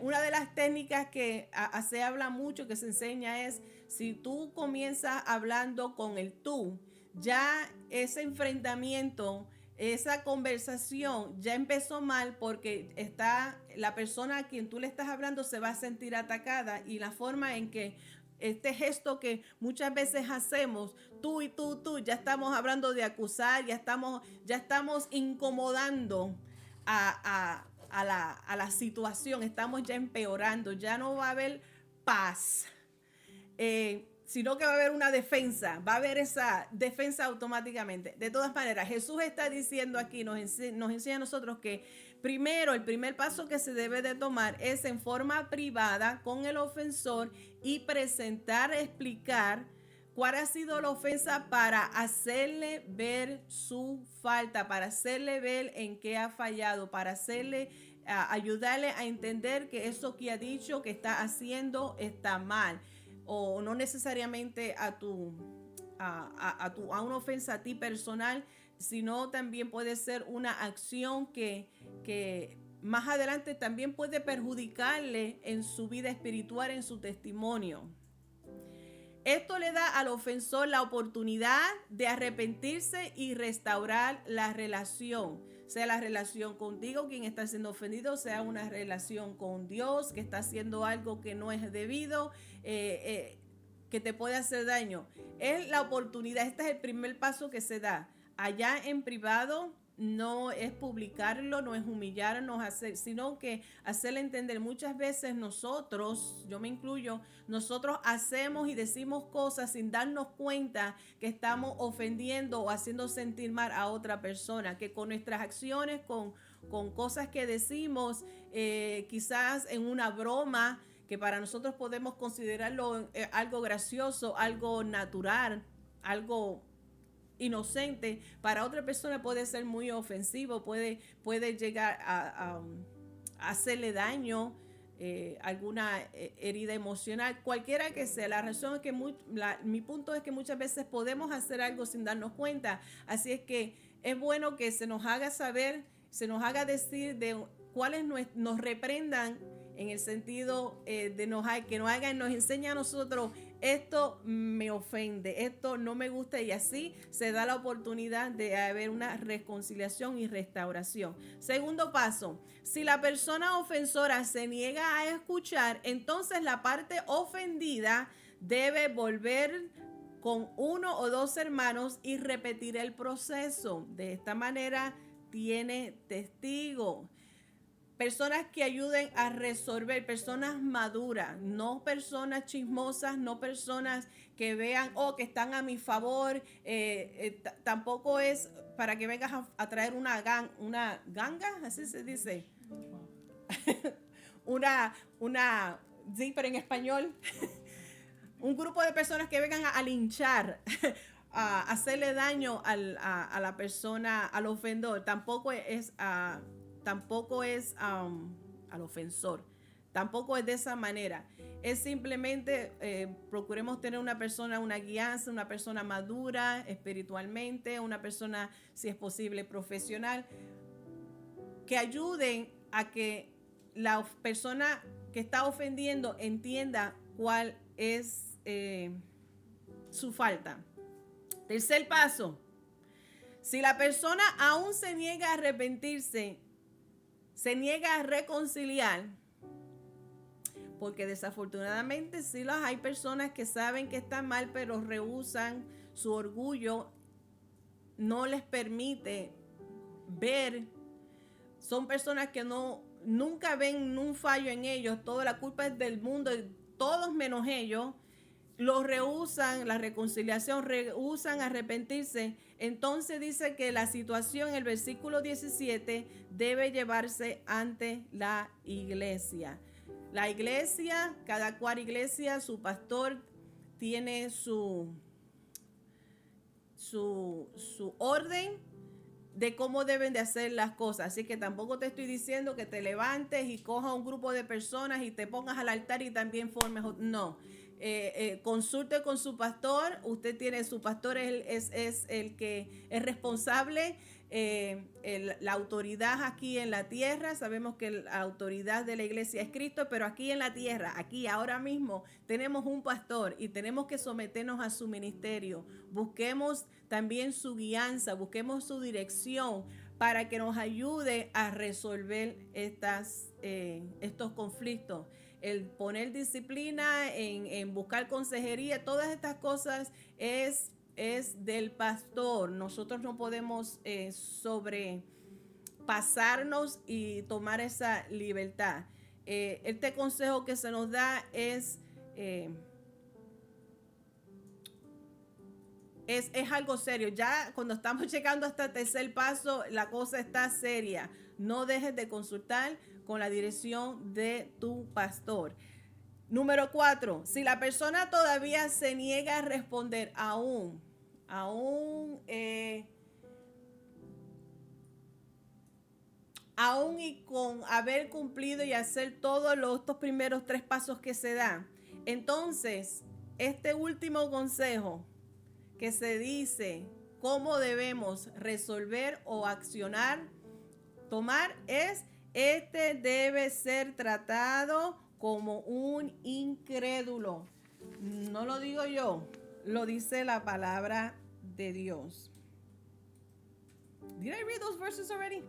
Una de las técnicas que se habla mucho, que se enseña, es si tú comienzas hablando con el tú, ya ese enfrentamiento, esa conversación ya empezó mal, porque la persona a quien tú le estás hablando se va a sentir atacada, y la forma en que este gesto que muchas veces hacemos, tú y tú, ya estamos hablando de acusar, ya estamos incomodando a la situación, estamos ya empeorando, ya no va a haber paz, sino que va a haber una defensa, va a haber esa defensa automáticamente. De todas maneras, Jesús está diciendo aquí, nos enseña a nosotros que primero, el primer paso que se debe de tomar es en forma privada con el ofensor y explicar ¿Cuál ha sido la ofensa para hacerle ver su falta, para hacerle ver en qué ha fallado, para hacerle, ayudarle a entender que eso que ha dicho, que está haciendo, está mal? O no necesariamente a una ofensa a ti personal, sino también puede ser una acción que más adelante también puede perjudicarle en su vida espiritual, en su testimonio. Esto le da al ofensor la oportunidad de arrepentirse y restaurar la relación, sea la relación contigo, quien está siendo ofendido, sea una relación con Dios, que está haciendo algo que no es debido, que te puede hacer daño. Es la oportunidad, este es el primer paso que se da. Allá en privado no es publicarlo, no es humillarnos, sino que hacerle entender. Muchas veces nosotros, yo me incluyo, nosotros hacemos y decimos cosas sin darnos cuenta que estamos ofendiendo o haciendo sentir mal a otra persona, que con nuestras acciones, con cosas que decimos, quizás en una broma, que para nosotros podemos considerarlo algo gracioso, algo natural, algo inocente, para otra persona puede ser muy ofensivo, puede llegar a hacerle daño, alguna herida emocional, cualquiera que sea. La razón es que mi punto es que muchas veces podemos hacer algo sin darnos cuenta, así es que es bueno que se nos haga saber, se nos haga decir de cuáles nos reprendan, en el sentido de que nos hagan, nos enseña a nosotros: esto me ofende, esto no me gusta, y así se da la oportunidad de haber una reconciliación y restauración. Segundo paso: si la persona ofensora se niega a escuchar, entonces la parte ofendida debe volver con uno o dos hermanos y repetir el proceso. De esta manera tiene testigo. Personas que ayuden a resolver, personas maduras, no personas chismosas, no personas que vean, que están a mi favor. Tampoco es para que vengas a traer una ganga, así se dice. Sí, pero en español. Un grupo de personas que vengan a linchar, a hacerle daño a la persona, al ofensor. Tampoco es al ofensor. Tampoco es de esa manera. Es simplemente procuremos tener una persona, una guianza, una persona madura espiritualmente, una persona, si es posible, profesional, que ayuden a que la persona que está ofendiendo entienda cuál es su falta. Tercer paso: si la persona aún se niega a arrepentirse, se niega a reconciliar, porque desafortunadamente sí hay personas que saben que están mal, pero rehúsan, su orgullo no les permite ver. Son personas que nunca ven un fallo en ellos, toda la culpa es del mundo, todos menos ellos. Lo rehúsan, la reconciliación, rehúsan arrepentirse. Entonces dice que la situación, el versículo 17, debe llevarse ante la iglesia. La iglesia, cada cual iglesia, su pastor tiene su orden de cómo deben de hacer las cosas. Así que tampoco te estoy diciendo que te levantes y cojas un grupo de personas y te pongas al altar y también formes. No. Consulte con su pastor. Usted tiene, su pastor es el que es responsable, la autoridad aquí en la tierra. Sabemos que la autoridad de la iglesia es Cristo, pero aquí en la tierra, aquí ahora mismo, tenemos un pastor y tenemos que someternos a su ministerio. Busquemos también su guianza, busquemos su dirección para que nos ayude a resolver estos conflictos. El poner disciplina, en buscar consejería, todas estas cosas es del pastor. Nosotros no podemos sobrepasarnos y tomar esa libertad. Este consejo que se nos da es algo serio. Ya cuando estamos llegando hasta el tercer paso, la cosa está seria. No dejes de consultar con la dirección de tu pastor. Número 4, si la persona todavía se niega a responder aún y con haber cumplido y hacer todos estos primeros 3 pasos que se dan, entonces este último consejo que se dice cómo debemos resolver o accionar, tomar, es: este debe ser tratado como un incrédulo. No lo digo yo, lo dice la palabra de Dios. Did I read those verses already?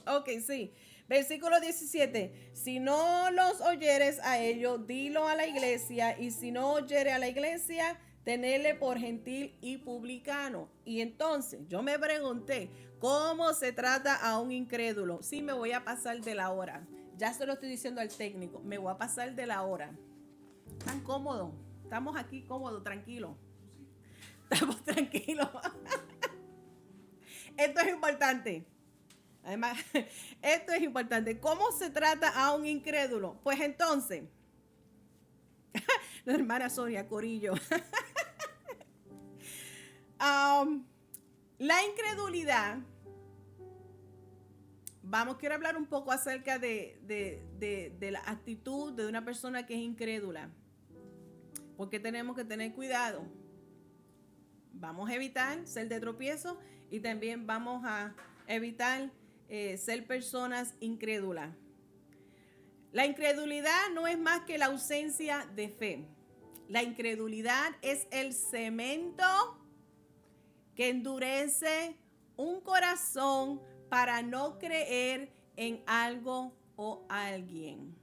Ok, sí. Versículo 17. Si no los oyeres a ellos, dilo a la iglesia, y si no oyere a la iglesia, tenerle por gentil y publicano. Y entonces yo me pregunté, ¿cómo se trata a un incrédulo? Sí, me voy a pasar de la hora. Ya se lo estoy diciendo al técnico, me voy a pasar de la hora. Tan cómodo. Estamos aquí cómodos, tranquilos. Estamos tranquilos. Esto es importante. Además, esto es importante. ¿Cómo se trata a un incrédulo? Pues entonces, la hermana Sonia Corillo. La incredulidad. Quiero hablar un poco acerca de la actitud de una persona que es incrédula. Porque tenemos que tener cuidado. Vamos a evitar ser de tropiezo y también vamos a evitar ser personas incrédulas. La incredulidad no es más que la ausencia de fe. La incredulidad es el cemento que endurece un corazón para no creer en algo o alguien.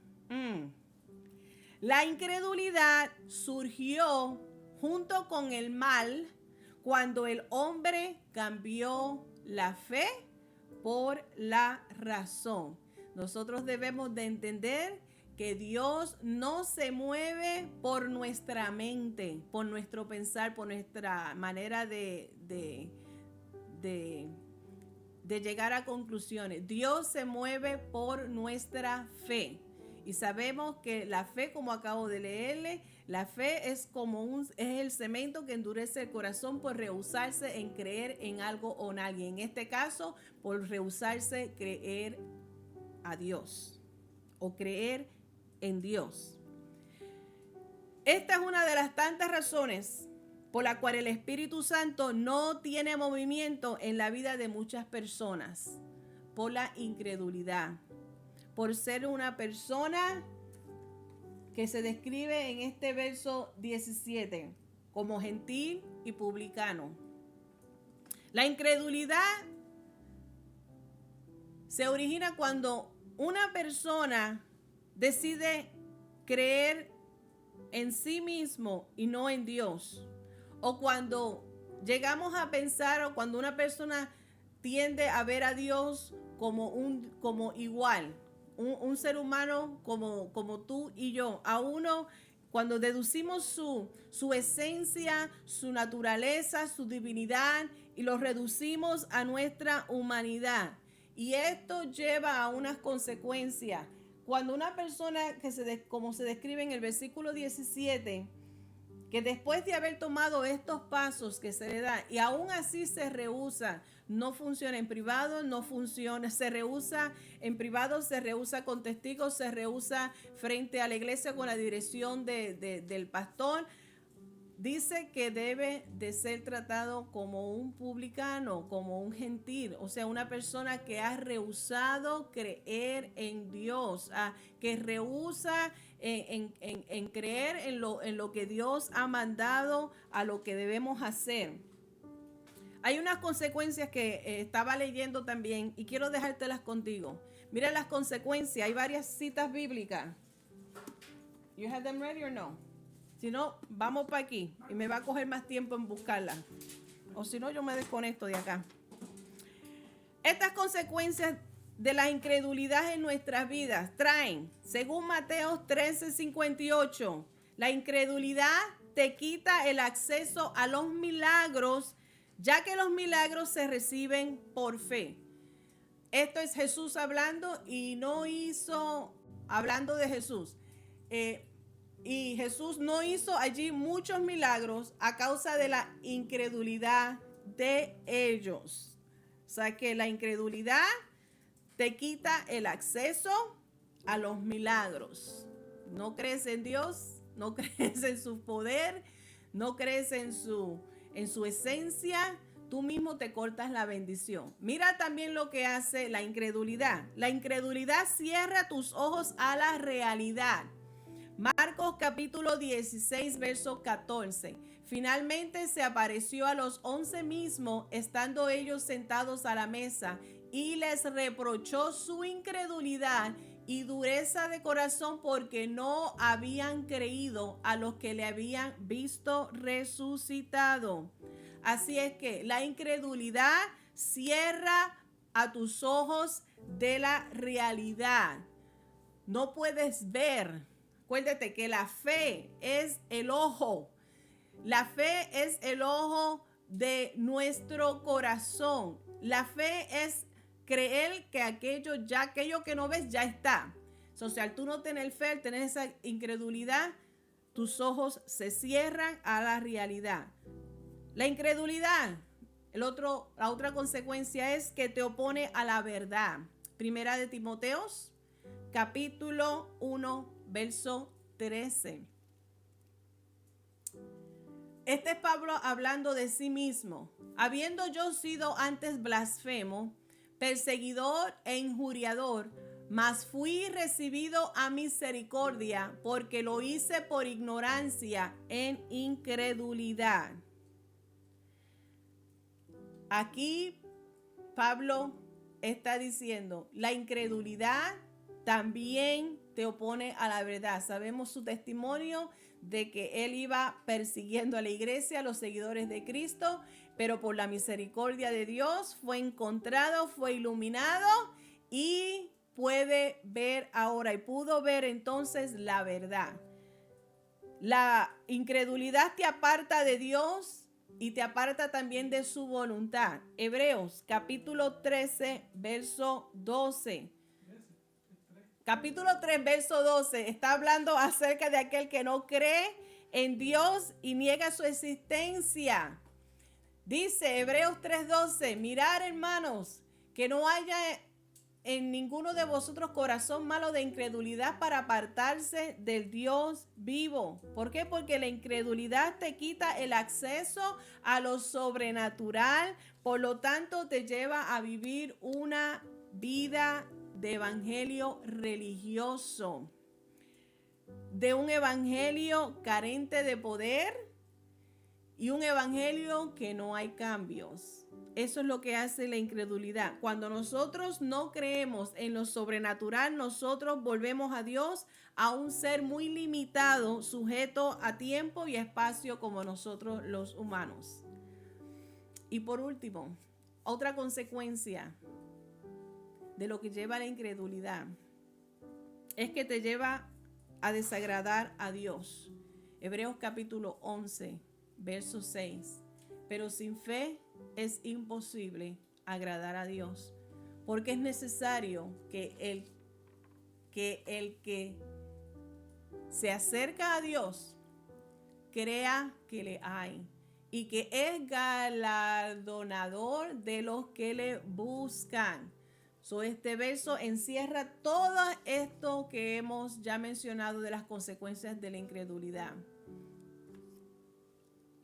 La incredulidad surgió junto con el mal cuando el hombre cambió la fe por la razón. Nosotros debemos de entender que Dios no se mueve por nuestra mente, por nuestro pensar, por nuestra manera de llegar a conclusiones. Dios se mueve por nuestra fe. Y sabemos que la fe, como acabo de leerle, la fe es el cemento que endurece el corazón por rehusarse en creer en algo o en alguien. En este caso, por rehusarse creer a Dios o creer en Dios. Esta es una de las tantas razones por la cual el Espíritu Santo no tiene movimiento en la vida de muchas personas, por la incredulidad, por ser una persona que se describe en este verso 17 como gentil y publicano. La incredulidad se origina cuando una persona decide creer en sí mismo y no en Dios. O cuando llegamos a pensar, o cuando una persona tiende a ver a Dios como igual, un ser humano como tú y yo, a uno, cuando deducimos su esencia, su naturaleza, su divinidad, y lo reducimos a nuestra humanidad. Y esto lleva a unas consecuencias. Cuando una persona como se describe en el versículo 17, que después de haber tomado estos pasos que se le da y aún así se rehúsa, no funciona en privado, no funciona, se rehúsa en privado, se rehúsa con testigos, se rehúsa frente a la iglesia con la dirección del pastor, dice que debe de ser tratado como un publicano, como un gentil, o sea, una persona que ha rehusado creer en Dios, que rehúsa en creer en lo que Dios ha mandado, a lo que debemos hacer. Hay unas consecuencias que estaba leyendo también y quiero dejártelas contigo. Mira las consecuencias, hay varias citas bíblicas. You have them ready or no? Si no, vamos para aquí y me va a coger más tiempo en buscarla. O si no, yo me desconecto de acá. Estas consecuencias de la incredulidad en nuestras vidas traen, según Mateo 13:58, la incredulidad te quita el acceso a los milagros, ya que los milagros se reciben por fe. Esto es Jesús hablando y no hizo hablando de Jesús. Y Jesús no hizo allí muchos milagros a causa de la incredulidad de ellos. O sea que la incredulidad te quita el acceso a los milagros. No crees en Dios, no crees en su poder, no crees en su esencia, tú mismo te cortas la bendición. Mira también lo que hace la incredulidad. La incredulidad cierra tus ojos a la realidad. Marcos capítulo 16, verso 14. Finalmente se apareció a los 11 mismos, estando ellos sentados a la mesa, y les reprochó su incredulidad y dureza de corazón, porque no habían creído a los que le habían visto resucitado. Así es que la incredulidad cierra a tus ojos de la realidad. No puedes ver. Acuérdate que la fe es el ojo. La fe es el ojo de nuestro corazón. La fe es creer que aquello que no ves ya está. O sea, al tú no tener fe, al tener esa incredulidad, tus ojos se cierran a la realidad. La incredulidad, la otra consecuencia es que te opone a la verdad. Primera de Timoteos, capítulo 1, verso 13. Este es Pablo hablando de sí mismo. Habiendo yo sido antes blasfemo, perseguidor e injuriador, mas fui recibido a misericordia, porque lo hice por ignorancia en incredulidad. Aquí Pablo está diciendo, la incredulidad también te opone a la verdad. Sabemos su testimonio de que él iba persiguiendo a la iglesia, a los seguidores de Cristo, pero por la misericordia de Dios fue encontrado, fue iluminado y puede ver ahora y pudo ver entonces la verdad. La incredulidad te aparta de Dios y te aparta también de su voluntad. Hebreos capítulo 13, verso 12. Capítulo 3, verso 12, está hablando acerca de aquel que no cree en Dios y niega su existencia. Dice Hebreos 3:12, mirad, hermanos, que no haya en ninguno de vosotros corazón malo de incredulidad para apartarse del Dios vivo. ¿Por qué? Porque la incredulidad te quita el acceso a lo sobrenatural, por lo tanto te lleva a vivir una vida de evangelio religioso, de un evangelio carente de poder y un evangelio que no hay cambios. Eso es lo que hace la incredulidad. Cuando nosotros no creemos en lo sobrenatural, nosotros volvemos a Dios a un ser muy limitado, sujeto a tiempo y espacio como nosotros los humanos. Y por último, otra consecuencia de lo que lleva a la incredulidad es que te lleva a desagradar a Dios. Hebreos capítulo 11, verso 6. Pero sin fe es imposible agradar a Dios, porque es necesario que el que se acerca a Dios crea que le hay y que es galardonador de los que le buscan. Este verso encierra todo esto que hemos ya mencionado de las consecuencias de la incredulidad.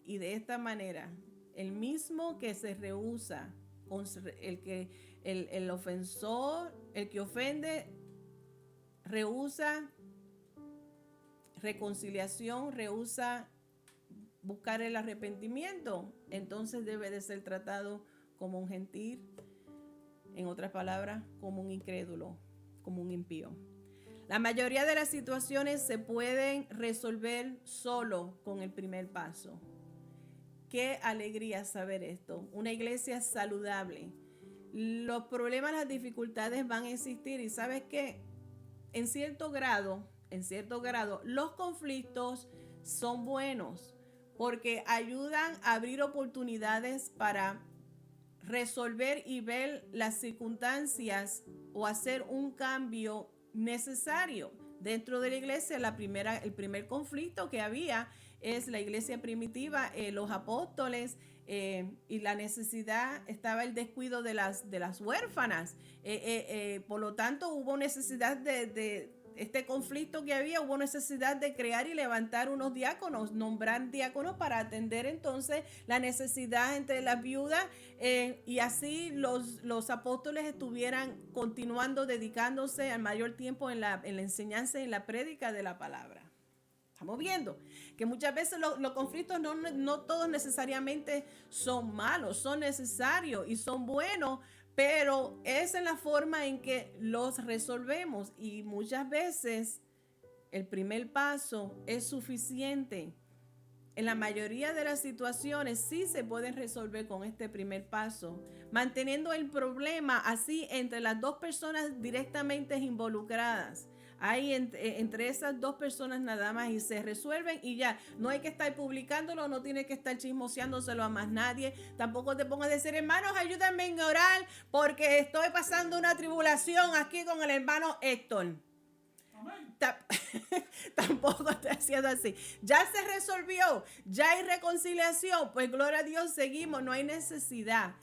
Y de esta manera, el mismo que se rehúsa, el ofensor, el que ofende, rehúsa reconciliación, rehúsa buscar el arrepentimiento, entonces debe de ser tratado como un gentil. En otras palabras, como un incrédulo, como un impío. La mayoría de las situaciones se pueden resolver solo con el primer paso. Qué alegría saber esto. Una iglesia saludable. Los problemas, las dificultades van a existir y ¿sabes qué? En cierto grado, los conflictos son buenos porque ayudan a abrir oportunidades para resolver y ver las circunstancias o hacer un cambio necesario. Dentro de la iglesia, el primer conflicto que había es la iglesia primitiva, los apóstoles, y la necesidad, estaba el descuido de las huérfanas. Por lo tanto, hubo necesidad de este conflicto que había, hubo necesidad de crear y levantar unos diáconos, nombrar diáconos para atender entonces la necesidad entre las viudas, y así los apóstoles estuvieran continuando dedicándose al mayor tiempo en la enseñanza y en la prédica de la palabra. Estamos viendo que muchas veces los conflictos no todos necesariamente son malos, son necesarios y son buenos, pero es en la forma en que los resolvemos, y muchas veces el primer paso es suficiente. En la mayoría de las situaciones sí se pueden resolver con este primer paso, manteniendo el problema así entre las dos personas directamente involucradas. Hay entre esas dos personas nada más, y se resuelven y ya. No hay que estar publicándolo, no tiene que estar chismoseándoselo a más nadie. Tampoco te pongas a decir, hermanos, ayúdenme a orar porque estoy pasando una tribulación aquí con el hermano Héctor. Tampoco estoy haciendo así. Ya se resolvió, ya hay reconciliación, pues gloria a Dios, seguimos. No hay necesidad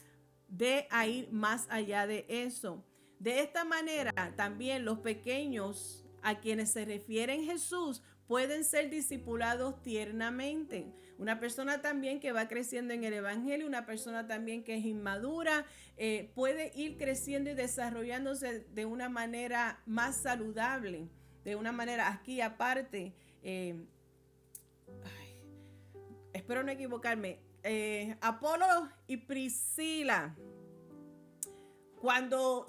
de ir más allá de eso. De esta manera, también los pequeños a quienes se refiere Jesús pueden ser discipulados tiernamente. Una persona también que va creciendo en el evangelio, una persona también que es inmadura, puede ir creciendo y desarrollándose de una manera más saludable, de una manera aquí aparte. Espero no equivocarme. Apolo y Priscila. Cuando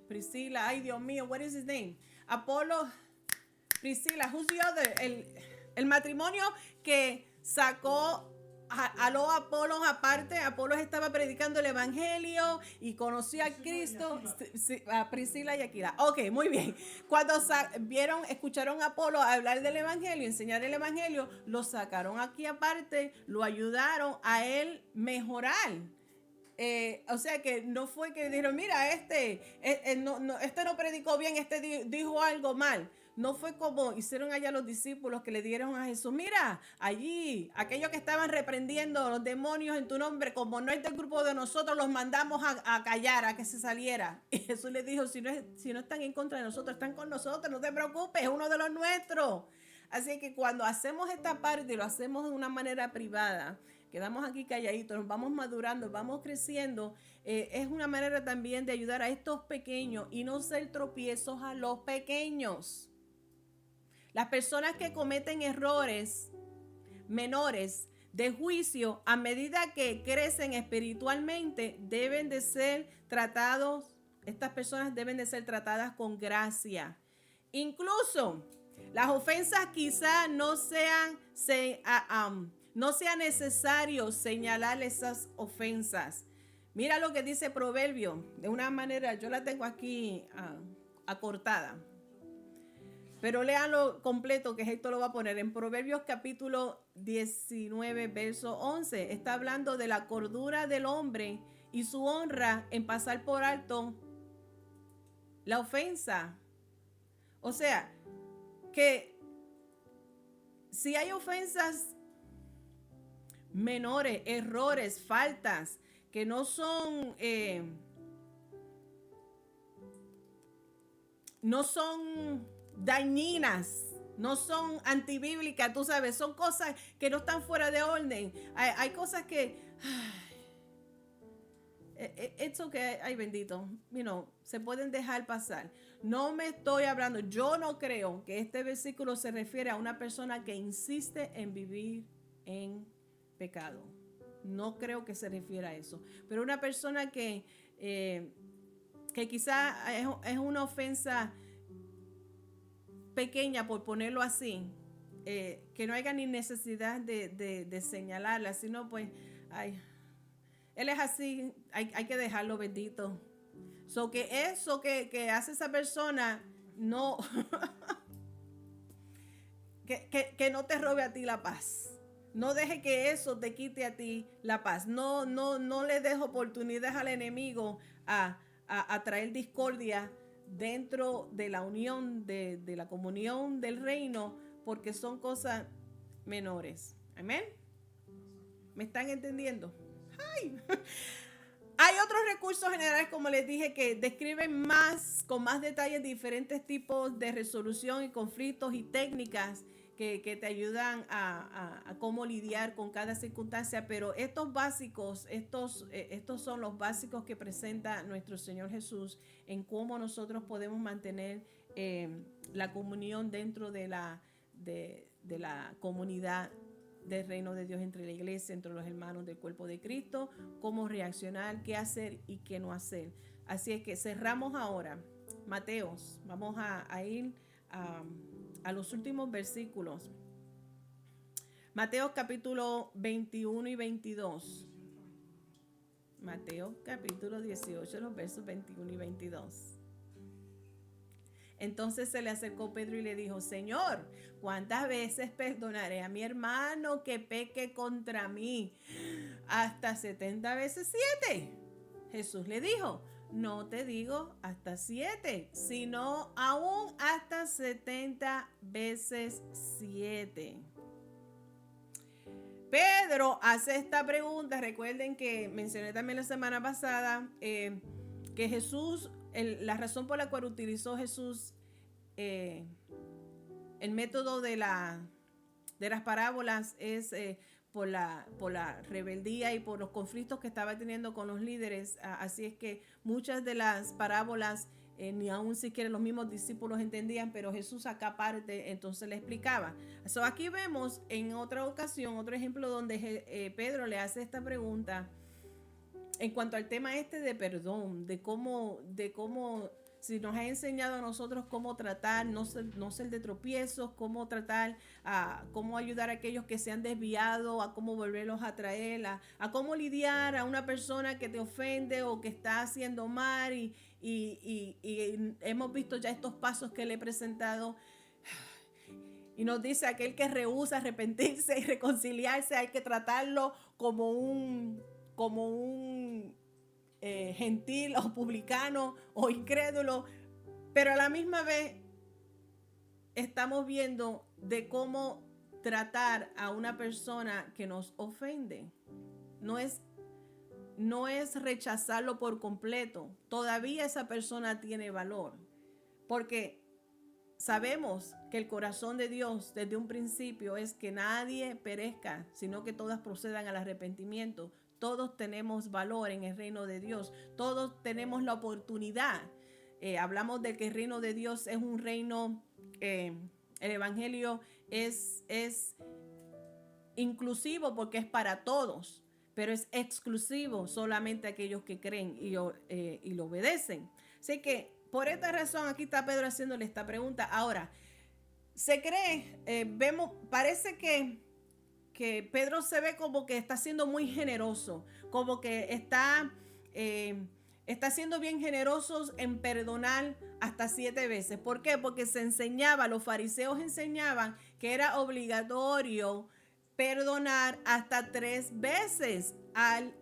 Priscila, ay Dios mío, what is his name? Apolo, Priscila, who's the other? El matrimonio que sacó a los Apolos aparte. Apolos estaba predicando el evangelio y conoció a Cristo. A Priscila y Aquila. Ok, muy bien. Cuando escucharon a Apolo hablar del evangelio, enseñar el evangelio, lo sacaron aquí aparte, lo ayudaron a él mejorar. O sea que no fue que dijeron, mira, este no predicó bien, este dijo algo mal. No fue como hicieron allá los discípulos que le dieron a Jesús, mira, allí, aquellos que estaban reprendiendo los demonios en tu nombre, como no es del grupo de nosotros, los mandamos a callar, a que se saliera. Y Jesús les dijo, si no están en contra de nosotros, están con nosotros, no te preocupes, es uno de los nuestros. Así que cuando hacemos esta parte, lo hacemos de una manera privada, quedamos aquí calladitos, nos vamos madurando, vamos creciendo, es una manera también de ayudar a estos pequeños y no ser tropiezos a los pequeños. Las personas que cometen errores menores de juicio a medida que crecen espiritualmente deben de ser tratados, estas personas deben de ser tratadas con gracia. Incluso las ofensas quizás no sea necesario señalar esas ofensas. Mira lo que dice Proverbio, de una manera, yo la tengo aquí acortada, pero léalo completo, que esto lo va a poner en Proverbios capítulo 19, verso 11. Está hablando de la cordura del hombre y su honra en pasar por alto la ofensa. O sea, que si hay ofensas menores, errores, faltas que no son dañinas, no son antibíblicas, tú sabes, son cosas que no están fuera de orden. Hay cosas que it's okay, ay bendito, se pueden dejar pasar. No me estoy hablando, yo no creo que este versículo se refiere a una persona que insiste en vivir en pecado. No creo que se refiera a eso. Pero una persona que quizá es una ofensa pequeña, por ponerlo así, que no haya ni necesidad de señalarla, sino pues, él es así, hay que dejarlo, bendito. So que eso que hace esa persona, no, que no te robe a ti la paz. No deje que eso te quite a ti la paz. No le des oportunidad al enemigo a traer discordia dentro de la unión, de la comunión del reino, porque son cosas menores. Amén. ¿Me están entendiendo? ¡Ay! Hay otros recursos generales, como les dije, que describen con más detalles diferentes tipos de resolución y conflictos y técnicas que te ayudan a cómo lidiar con cada circunstancia, pero estos básicos, estos son los básicos que presenta nuestro Señor Jesús en cómo nosotros podemos mantener la comunión dentro de la comunidad del reino de Dios entre la iglesia, entre los hermanos del cuerpo de Cristo, cómo reaccionar, qué hacer y qué no hacer. Así es que cerramos ahora Mateos. Vamos a ir a los últimos versículos. Mateo capítulo 21 y 22. Mateo capítulo 18, los versos 21 y 22. Entonces se le acercó Pedro y le dijo: Señor, ¿cuántas veces perdonaré a mi hermano que peque contra mí? ¿Hasta 70 veces 7? Jesús le dijo: no te digo hasta 7, sino aún hasta 70 veces 7. Pedro hace esta pregunta. Recuerden que mencioné también la semana pasada que Jesús, la razón por la cual utilizó Jesús el método de las parábolas es por la rebeldía y por los conflictos que estaba teniendo con los líderes. Así es que muchas de las parábolas ni aún siquiera los mismos discípulos entendían, pero Jesús acá parte, entonces le explicaba. So, aquí vemos en otra ocasión, otro ejemplo donde Pedro le hace esta pregunta en cuanto al tema de perdón, de cómo si nos ha enseñado a nosotros cómo tratar, no ser de tropiezos, cómo tratar, cómo ayudar a aquellos que se han desviado, a cómo volverlos a traer, a cómo lidiar a una persona que te ofende o que está haciendo mal y hemos visto ya estos pasos que le he presentado. Y nos dice: aquel que rehúsa arrepentirse y reconciliarse, hay que tratarlo como un gentil o publicano o incrédulo, pero a la misma vez estamos viendo de cómo tratar a una persona que nos ofende. No es rechazarlo por completo. Todavía esa persona tiene valor, porque sabemos que el corazón de Dios desde un principio es que nadie perezca, sino que todas procedan al arrepentimiento. Todos tenemos valor en el reino de Dios. Todos tenemos la oportunidad. Hablamos de que el reino de Dios es un reino, el evangelio es inclusivo porque es para todos, pero es exclusivo solamente a aquellos que creen y lo obedecen. Así que por esta razón aquí está Pedro haciéndole esta pregunta. Ahora, se cree, parece que Pedro se ve como que está siendo muy generoso, como que está siendo bien generoso en perdonar hasta 7 veces. ¿Por qué? Porque los fariseos enseñaban que era obligatorio perdonar hasta 3 veces al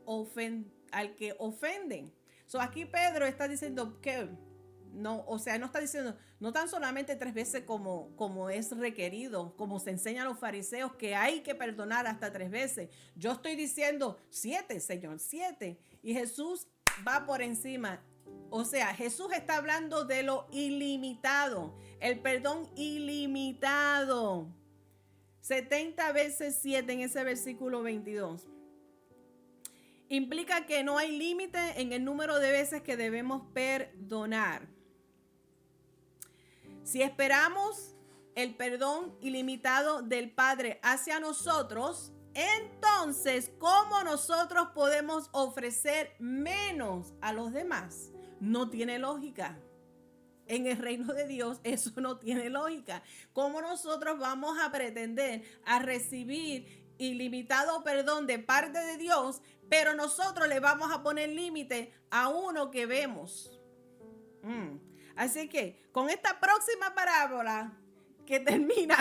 que ofenden. So, aquí Pedro está diciendo que no, o sea, no está diciendo, no tan solamente 3 veces como es requerido, como se enseña a los fariseos, que hay que perdonar hasta 3 veces. Yo estoy diciendo 7, Señor, 7. Y Jesús va por encima. O sea, Jesús está hablando de lo ilimitado, el perdón ilimitado. 70 veces 7 en ese versículo 22. Implica que no hay límite en el número de veces que debemos perdonar. Si esperamos el perdón ilimitado del Padre hacia nosotros, entonces, ¿cómo nosotros podemos ofrecer menos a los demás? No tiene lógica. En el reino de Dios eso no tiene lógica. ¿Cómo nosotros vamos a pretender a recibir ilimitado perdón de parte de Dios, pero nosotros le vamos a poner límite a uno que vemos? Así que con esta próxima parábola que termina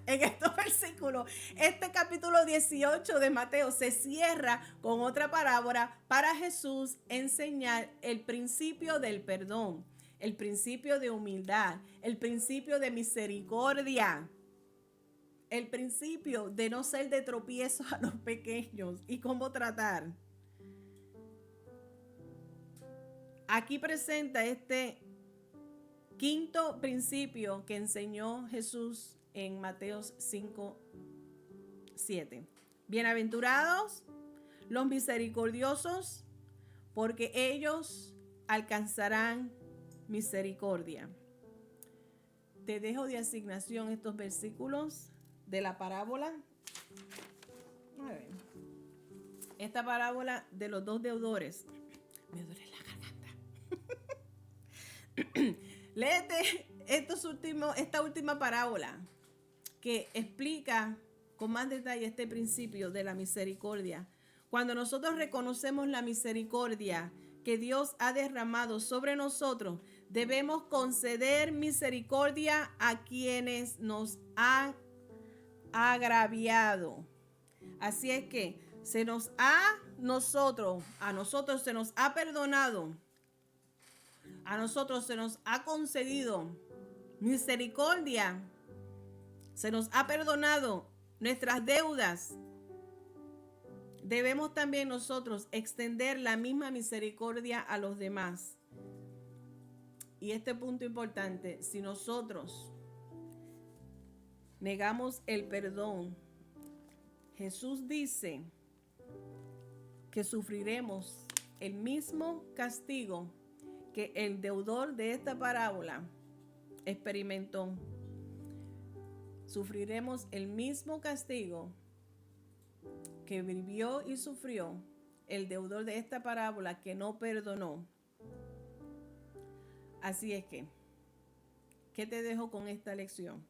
en estos versículos, este capítulo 18 de Mateo se cierra con otra parábola para Jesús enseñar el principio del perdón. el principio de humildad, el principio de misericordia, el principio de no ser de tropiezo a los pequeños y cómo tratar. Aquí presenta este quinto principio que enseñó Jesús en Mateo 5:7. Bienaventurados los misericordiosos, porque ellos alcanzarán misericordia. Te dejo de asignación estos versículos de la parábola. A ver. Esta parábola de los dos deudores. Me duele la garganta. Léete esta última parábola que explica con más detalle este principio de la misericordia. Cuando nosotros reconocemos la misericordia que Dios ha derramado sobre nosotros, debemos conceder misericordia a quienes nos han agraviado. Así es que a nosotros se nos ha perdonado, a nosotros se nos ha concedido misericordia, se nos ha perdonado nuestras deudas. Debemos también nosotros extender la misma misericordia a los demás. Y este punto importante, si nosotros negamos el perdón, Jesús dice que sufriremos el mismo castigo que el deudor de esta parábola experimentó. Sufriremos el mismo castigo que vivió y sufrió el deudor de esta parábola que no perdonó. Así es que, ¿qué te dejo con esta lección?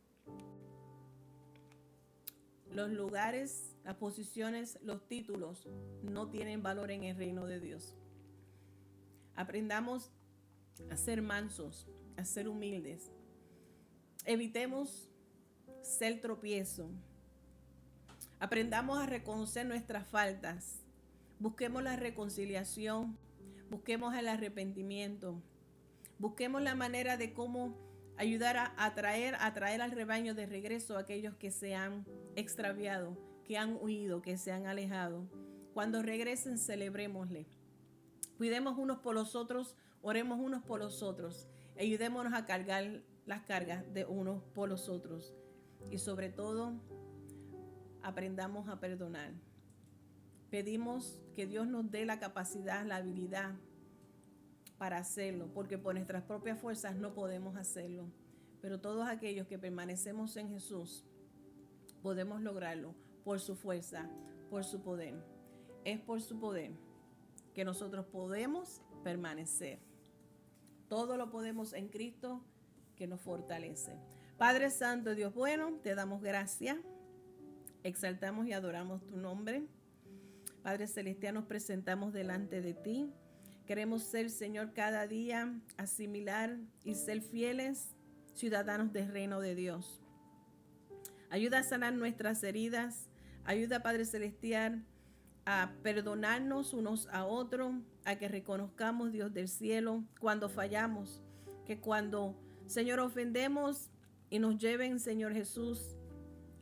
Los lugares, las posiciones, los títulos no tienen valor en el reino de Dios. Aprendamos a ser mansos, a ser humildes. Evitemos ser tropiezo. Aprendamos a reconocer nuestras faltas. Busquemos la reconciliación. Busquemos el arrepentimiento. Busquemos la manera de cómo ayudar a traer al rebaño de regreso a aquellos que se han extraviado, que han huido, que se han alejado. Cuando regresen, celebrémosle. Cuidemos unos por los otros, oremos unos por los otros. Ayudémonos a cargar las cargas de unos por los otros. Y sobre todo, aprendamos a perdonar. Pedimos que Dios nos dé la capacidad, la habilidad para hacerlo, porque por nuestras propias fuerzas no podemos hacerlo. Pero todos aquellos que permanecemos en Jesús, podemos lograrlo por su fuerza, por su poder. Es por su poder que nosotros podemos permanecer. Todo lo podemos en Cristo que nos fortalece. Padre Santo, Dios bueno, te damos gracias. Exaltamos y adoramos tu nombre. Padre Celestial, nos presentamos delante de ti. Queremos ser, Señor, cada día asimilar y ser fieles ciudadanos del reino de Dios. Ayuda a sanar nuestras heridas. Ayuda, Padre Celestial, a perdonarnos unos a otros, a que reconozcamos, Dios del cielo, cuando fallamos, que cuando, Señor, ofendemos y nos lleven, Señor Jesús,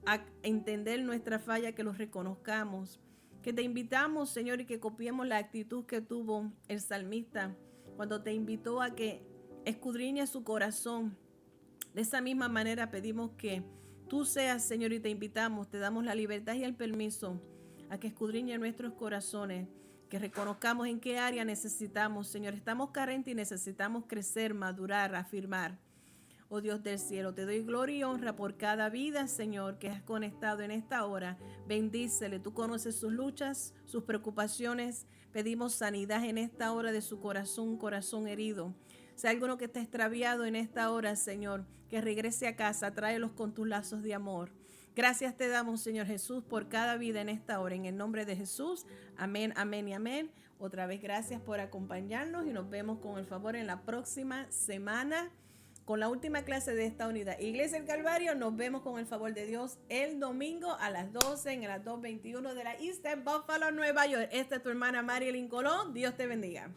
a entender nuestra falla, que los reconozcamos, que te invitamos, Señor, y que copiemos la actitud que tuvo el salmista cuando te invitó a que escudriñes su corazón. De esa misma manera pedimos que tú seas, Señor, y te invitamos, te damos la libertad y el permiso a que escudriñe nuestros corazones, que reconozcamos en qué área necesitamos, Señor. Estamos carentes y necesitamos crecer, madurar, afirmar. Oh Dios del cielo, te doy gloria y honra por cada vida, Señor, que has conectado en esta hora. Bendícele, tú conoces sus luchas, sus preocupaciones. Pedimos sanidad en esta hora de su corazón, corazón herido. Si hay alguno que está extraviado en esta hora, Señor, que regrese a casa, tráelos con tus lazos de amor. Gracias te damos, Señor Jesús, por cada vida en esta hora. En el nombre de Jesús, amén, amén y amén. Otra vez gracias por acompañarnos y nos vemos con el favor en la próxima semana con la última clase de esta unidad. Iglesia del Calvario, nos vemos con el favor de Dios el domingo a las 12 en las 2:21 de la East Buffalo, Nueva York. Esta es tu hermana Marilyn Colón. Dios te bendiga.